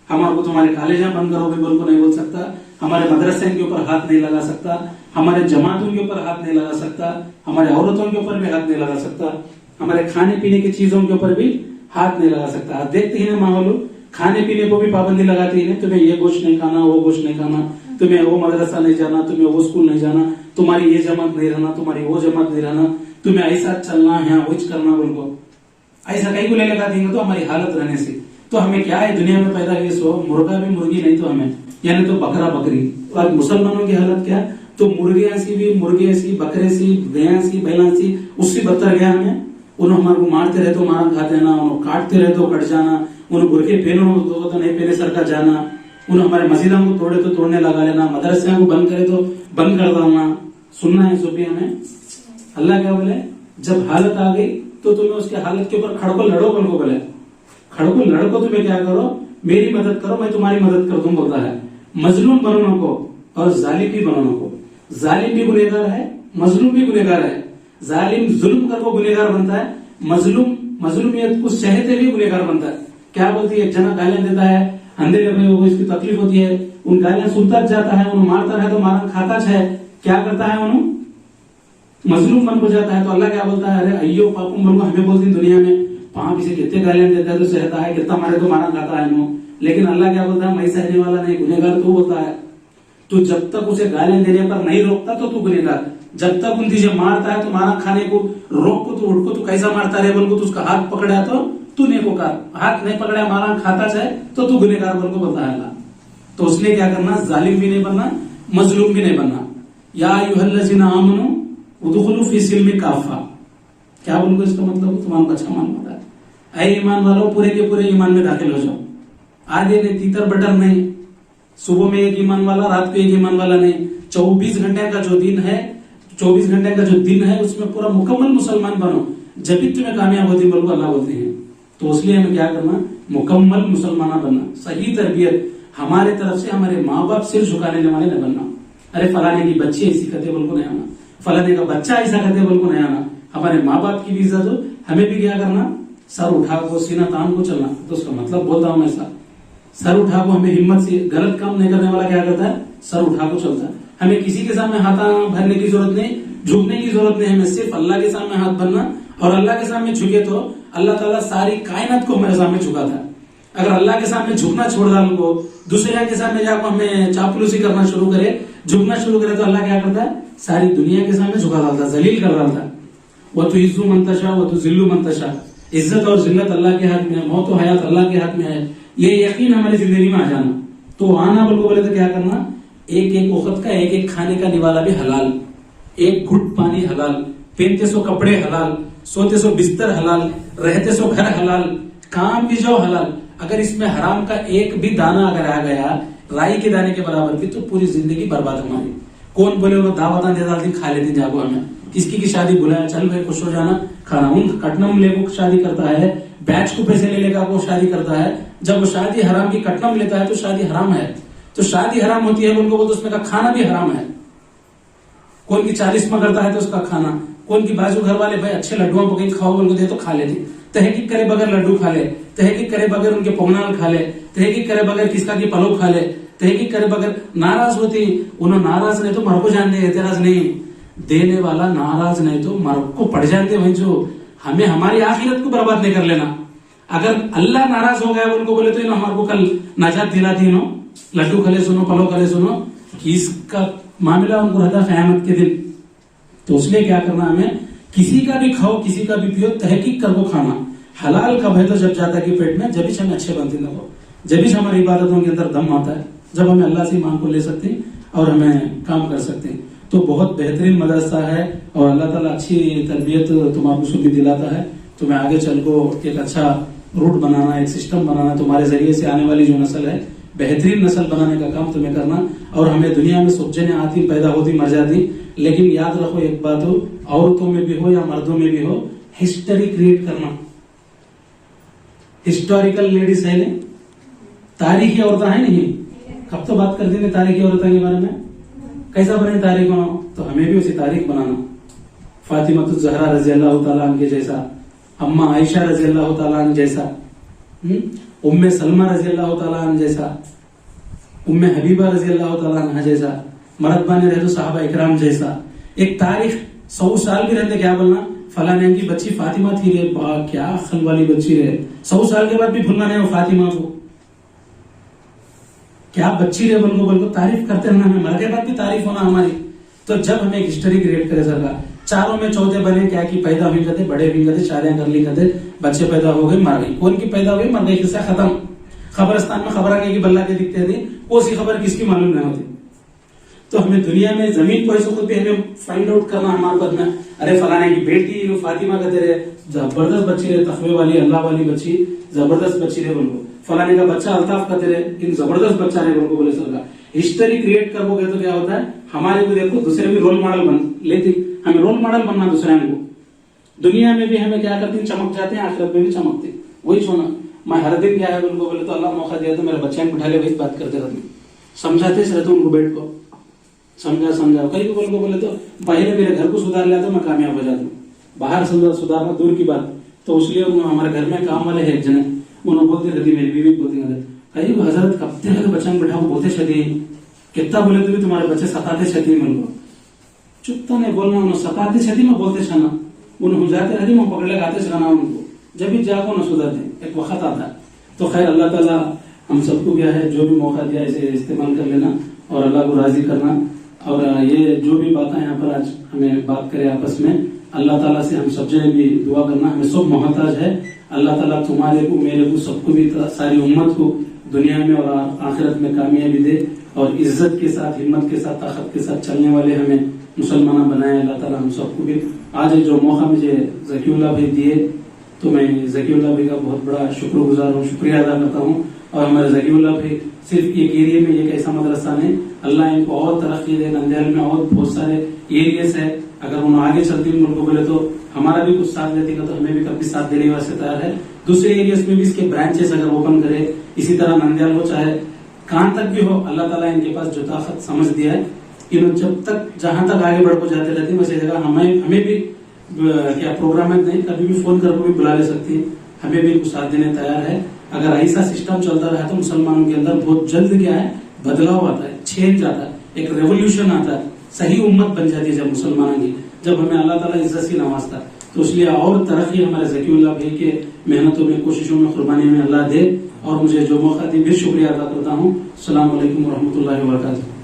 हमारे को तुम्हारे कॉलेजा बंद करो भी बोल को नहीं बोल सकता, हमारे मदरसे के ऊपर हाथ नहीं लगा सकता, हमारे जमातों के ऊपर हाथ नहीं लगा सकता, हमारे औरतों के ऊपर भी हाथ नहीं लगा सकता, हमारे खाने पीने की चीजों के ऊपर भी हाथ नहीं लगा सकता। आप देखते ही ना माहौल, खाने पीने को भी पाबंदी लगाती है, तुम्हें ये गोश्त नहीं खाना, वो गोश्त नहीं खाना, तुम्हें वो मदरसा नहीं जाना, तुम्हें वो स्कूल नहीं जाना, तुम्हारी ये जमात नहीं रहना, तुम्हारी वो जमात नहीं रहना, तुम्हें ऐसा चलना है वो करना बोल को ऐसा कहीं को ले लगा देंगे तो हमारी हालत रहने से। तो हमें क्या है दुनिया में पैदा हुए सो मुर्गा भी मुर्गी नहीं तो हमें, यानी तो बकरा बकरी। और मुसलमानों की हालत क्या, तो मुर्गियां सी भी मुर्गे सी बकरे सी गया सी बैला सी उससे बदतर गया हमें। उन्होंने हमारे को मारते रहे तो मारा खा देना, उन्होंने काटते रहे तो कट जाना, उन्हें बुरके पहनो तो नहीं पहने सर का जाना, उन्हें हमारे मस्जिदों को तोड़े तो तोड़ने लगा लेना, मदरसे को बंद करे तो बंद कर देना। सुनना है सोफिया में अल्लाह क्या बोले, जब हालत आ गई तो तुम्हें उसके हालत के ऊपर खड़को लड़ो बोल को बोले, खड़को लड़को तुम्हें क्या करो, मेरी मदद करो मैं तुम्हारी मदद कर दूं बोलता है। मजलूम बनो को और जालिम भी बनो को, जालिम भी गुनहगार है, मजलूम भी गुनहगार है। जालिम जुल्म कर वो गुनहगार बनता है, मजलूम मजलूमियत को सहते भी गुनहगार बनता है। क्या बोलती है, एक जना गालियां देता है, अंधे लगे को इसकी तकलीफ होती है, उन गालियां सुनता जाता है, उन्हें मारता है तो मारा खाता है, क्या करता है उन्हें मजलूम बन हो जाता है। तो अल्लाह क्या बोलता है, अरे अयो पापुम बन को हमें बोलती दुनिया में वहां किसी कितने गालियां देता है तो सहता है, कितना मारे तो मारा खाता है नो। लेकिन अल्लाह क्या बोलता है, मैं सहने वाला नहीं, गुनहगार तो होता है। तो जब तक उसे गालियां देने पर नहीं रोकता तो तू गुनहगार, जब तक उन तुझे मारता है तो मारा खाने को रोक को तो उठ को तो कैसा मारता रहे बोल को तो उसका हाथ पकड़ा तो तू नेकोकार, हाथ नहीं पकड़ा मारा खाता चाहे तो तू गुनहगार बोल को बताया अल्लाह। तो उसने क्या करना, जालिम भी नहीं बनना, मजलूम भी नहीं बनना। या अय्युहल्लज़ीना आमनू उदखुलू फी सिल्मी काफा, क्या बोलूं इसका मतलब तुम्हारा अच्छा मान पता है, ऐ ईमान वालों पूरे के पूरे ईमान में दाखिल हो जाओ, आगे नहीं तीतर बटर नहीं, सुबह में एक ईमान वाला रात को एक ईमान वाला नहीं, 24 घंटे का जो दिन है 24 घंटे का जो दिन है उसमें पूरा मुकम्मल मुसलमान बनो, जब भी तुम्हें कामयाब होती बोल को अल्लाह बोलते हैं। तो इसलिए हमें क्या करना, मुकम्मल मुसलमान बनना, सही तरबियत हमारे तरफ से, हमारे माँ बाप सिर झुकाने वाले न बनना। अरे फलाने की बच्ची ऐसी कहते बोल को नहीं आना, फलाने का बच्चा ऐसा कहते बोल को नहीं आना। हमारे माँ बाप की भी इज्जत हो, हमें भी क्या करना, सर उठा को सीना तान को चलना। तो उसका मतलब बोलता हूं ऐसा, सर उठा को हमें हिम्मत से, गलत काम नहीं करने वाला क्या करता है, सर उठा को चलता है। हमें किसी के सामने हाथ भरने की जरूरत नहीं, झुकने की जरूरत नहीं, हमें सिर्फ अल्लाह के सामने हाथ भरना। और अल्लाह के सामने झुके तो अल्लाह ताला सारी कायनात को हमारे सामने झुकाता है। अगर अल्लाह के सामने झुकना छोड़ डालो को, दूसरे के सामने जाकर हमें चापलूसी करना शुरू करे, झुकना शुरू करे, तो अल्लाह क्या करता है, सारी दुनिया के सामने झुका डालता है, जलील कर डालता है। वो तो इज्जू मंतशा वो तो जिल्लू मंतशा, इज्जत और जिल्लत अल्लाह के हाथ में है, मौत और हयात अल्लाह के हाथ में है, ये यकीन हमारी जिंदगी में आ जाना। तो आना बोले तो क्या करना, एक एक वक्त का एक एक खाने का निवाला भी हलाल, एक घुट पानी हलाल, पहनते सो कपड़े हलाल, सोते सो बिस्तर हलाल, रहते सो घर हलाल, काम भी जो हलाल। अगर इसमें हराम का एक भी दाना अगर आ गया राई के दाने के बराबर भी, तो पूरी जिंदगी बर्बाद हमारी। कौन बोले वो दावत दे डालती खा लेती जागो, हमें किसकी की शादी बुलाया चल भाई खुश हो जाना खाना, उन कटनम लेको शादी करता है, बैच को पैसे ले लेगा वो शादी करता है। जब वो शादी हराम की कटनम लेता है तो शादी हराम है, तो शादी हराम होती है उनको, वो तो उसमें का खाना भी हराम है। कौन की 40 में करता है तो उसका खाना, कौन की बाजू घर वाले भाई अच्छे लड्डुआ पकड़ खाओ बोल दे तो खा लेती, तहकीक करे बगैर लड्डू खा ले, तहकीक करे बगैर उनके पोंगनाल खा ले, तहकीक करे बगैर किसका की पलो खा ले, तहकीक करे बगैर नाराज होती। उन्होंने नाराज नहीं तो मर को जान दे, एतराज नहीं देने वाला नाराज नहीं तो मर को पड़ जाते भाई। जो हमें हमारी आखिरत को बर्बाद नहीं कर लेना। अगर अल्लाह नाराज हो गया उनको बोले तो इन्हों हमारे को कल नाजात दिलाती, इन्हों लड्डू खले सुनो, पलो खले सुनो, कि इसका मामला उनको रहता क़यामत के दिन। तो इसलिए क्या करना, हमें किसी का भी खाओ, किसी का भी पियो, तहकीक कर वो खाना। हलाल का भय तो जब जाता है कि पेट में, जब भी हमें अच्छे बनते न हो, जब भी हमारी इबादतों के अंदर दम आता है, जब हमें अल्लाह से मांग को ले सकते हैं और हमें काम कर सकते हैं। तो बहुत बेहतरीन मदरसा है और अल्लाह ताला अच्छी तरबियत तुम्हारे को भी दिलाता है। तुम्हें आगे चल को एक अच्छा रूट बनाना, एक सिस्टम बनाना, तुम्हारे जरिए से आने वाली जो नस्ल है बेहतरीन नस्ल बनाने का काम तुम्हें करना। और हमें दुनिया में सोचने आती, पैदा होती, मर जाती, लेकिन याद रखो एक बात हो, औरतों में भी हो या मर्दों में भी हो, हिस्ट्री क्रिएट करना। हिस्टोरिकल लेडीज है नहीं, तारीखी औरतें है नहीं। कब तो बात करते हैं तारीखी औरतों के बारे में, कैसा बने तारीख हो, तो हमें भी उसी तारीख बनाना। फातिमा ज़हरा रजी अल्लाह तआला अन्हा के जैसा, अम्मा आयशा रजी अल्लाह तआला अन्हा जैसा, उम्मे सलमा रजी अल्लाह तआला अन्हा जैसा, उम्मे हबीबा रजी अल्लाह तआला अन्हा जैसा, मरदबाने रहे तो साहबा इकराम जैसा। एक तारीख 100 साल भी रहते, क्या बोलना फलाने की बच्ची फातिमा थी रे, क्या अक्ल वाली बच्ची रहे, 100 साल के बाद भी भूलना नहीं वो फातिमा को, क्या बच्ची रे बोल को तारीफ करते रहना, हमें मर के बाद भी तारीफ होना हमारी। तो जब हमें एक हिस्ट्री क्रिएट करे सरकार, चारों में चौथे बने, क्या की पैदा हुई करते, बड़े भी करते, शादियां कर ली करते, बच्चे पैदा हो गए, मर गई, कौन की पैदा हुई मर गई, किस्सा खत्म। खबरस्तान में खबर आने की बल्ला के दिखते थे, वो सी खबर किसकी मालूम नहीं होती। तो हमें दुनिया में जमीन को ऐसे भी हमें फाइंड आउट करना हमारे पास में, अरे फलाने की बेटी फातिमा कहते रहे, जबरदस्त बच्ची रहे, तकवे वाली अल्लाह वाली बच्ची, जबरदस्त बच्ची रहे बोलो। फलाने का बच्चा अल्ताफ कहते रहे, इन जबरदस्त बच्चा रहे बोलो बोले सरकार। हिस्ट्री क्रिएट कर वो तो क्या होता है, हमारे को देखो दूसरे भी रोल मॉडल बन लेती, हमें रोल मॉडल बनना दूसरे को। दुनिया में भी हमें क्या करती, चमक जाते हैं, आखिरत में भी चमकते। वही छोना मैं हर दिन क्या है उनको बोले तो अल्लाह मौका दिया तो मेरे बच्चे बिठा ले, वही बात करते रहते, समझाते रहते उनको, बैठ को समझाओ। कई को बोले तो पहले मेरे घर को सुधार लिया तो मैं कामयाब हो जाता हूँ, बाहर सुधारना दूर की बात। तो इसलिए हमारे घर में काम वाले है एक जने, उन्होंने बोलते रहती, मेरी बीवी बोलती रहती, कई हजरत कब तक बच्चा बिठाओ, बोलते छती, कितना बोले तो भी तुम्हारे बच्चे सताते छती, मन को चुप तो नहीं बोलना, उन्होंने सताते छती मैं बोलते छाना, उन्होंने जाते रहती मैं पकड़ लगाते छाना उनको, जब भी जाको न सुधरते, एक वक्त आता है। तो खैर अल्लाह ताला हम सबको क्या है, जो भी मौका दिया इसे इस्तेमाल कर लेना और अल्लाह को राजी करना। और ये जो भी बातें यहाँ पर आज हमें बात करें आपस में, अल्लाह ताला से हम सब जने भी दुआ करना, हमें सब मोहताज है। अल्लाह ताला तुम्हारे को, मेरे को, सबको भी, सारी उम्मत को दुनिया में और आखिरत में कामयाबी दे और इज्जत के साथ, हिम्मत के साथ, ताकत के साथ चलने वाले हमें मुसलमान बनाए। अल्लाह ताला हम सबको भी आज जो मौका मुझे ज़कीउल्लाह भाई दिए, तो मैं ज़कीउल्लाह भाई का बहुत बड़ा शुक्रगुजार हूँ, शुक्रिया अदा करता हूँ। और हमारे ज़कीउल्लाह भाई सिर्फ एक एरिया में एक ऐसा मदरसा नहीं, अल्लाह इनको और तरक्की दे। नंदियाल में और बहुत सारे एरियाज है, अगर उन्हें आगे चलती उनको बोले तो हमारा भी कुछ साथ देती तो हमें भी कभी साथ देने वास्ते तैयार है। दूसरे एरियाज में भी इसके ब्रांचेस अगर ओपन करे, इसी तरह नंदियाल हो चाहे कहां तक भी हो, अल्लाह ताला इनके पास जो ताकत समझ दिया है, इन्होंने जब तक जहां तक आगे बढ़ को जाते रहती है, वैसे जगह हमें भी क्या प्रोग्राम है नहीं, कभी भी फोन करके भी बुला ले सकती है, हमें भी कुछ साथ देने तैयार है। अगर ऐसा सिस्टम चलता रहा तो मुसलमानों के अंदर बहुत जल्द क्या है बदलाव आता है, चेंज आता है, एक रेवोल्यूशन आता है, सही उम्मत बन जाती है जब मुसलमानों की, जब हमें अल्लाह ताला इज्जत से नवाजता है। तो इसलिए और तरक्की हमारे ज़कीउल्लाह भाई के मेहनतों में, कोशिशों में, कुर्बानी में अल्लाह दे। और मुझे जो मौका दी, भी शुक्रिया अदा करता हूँ। अस्सलाम वालेकुम व रहमतुल्लाहि व बरकातुहू।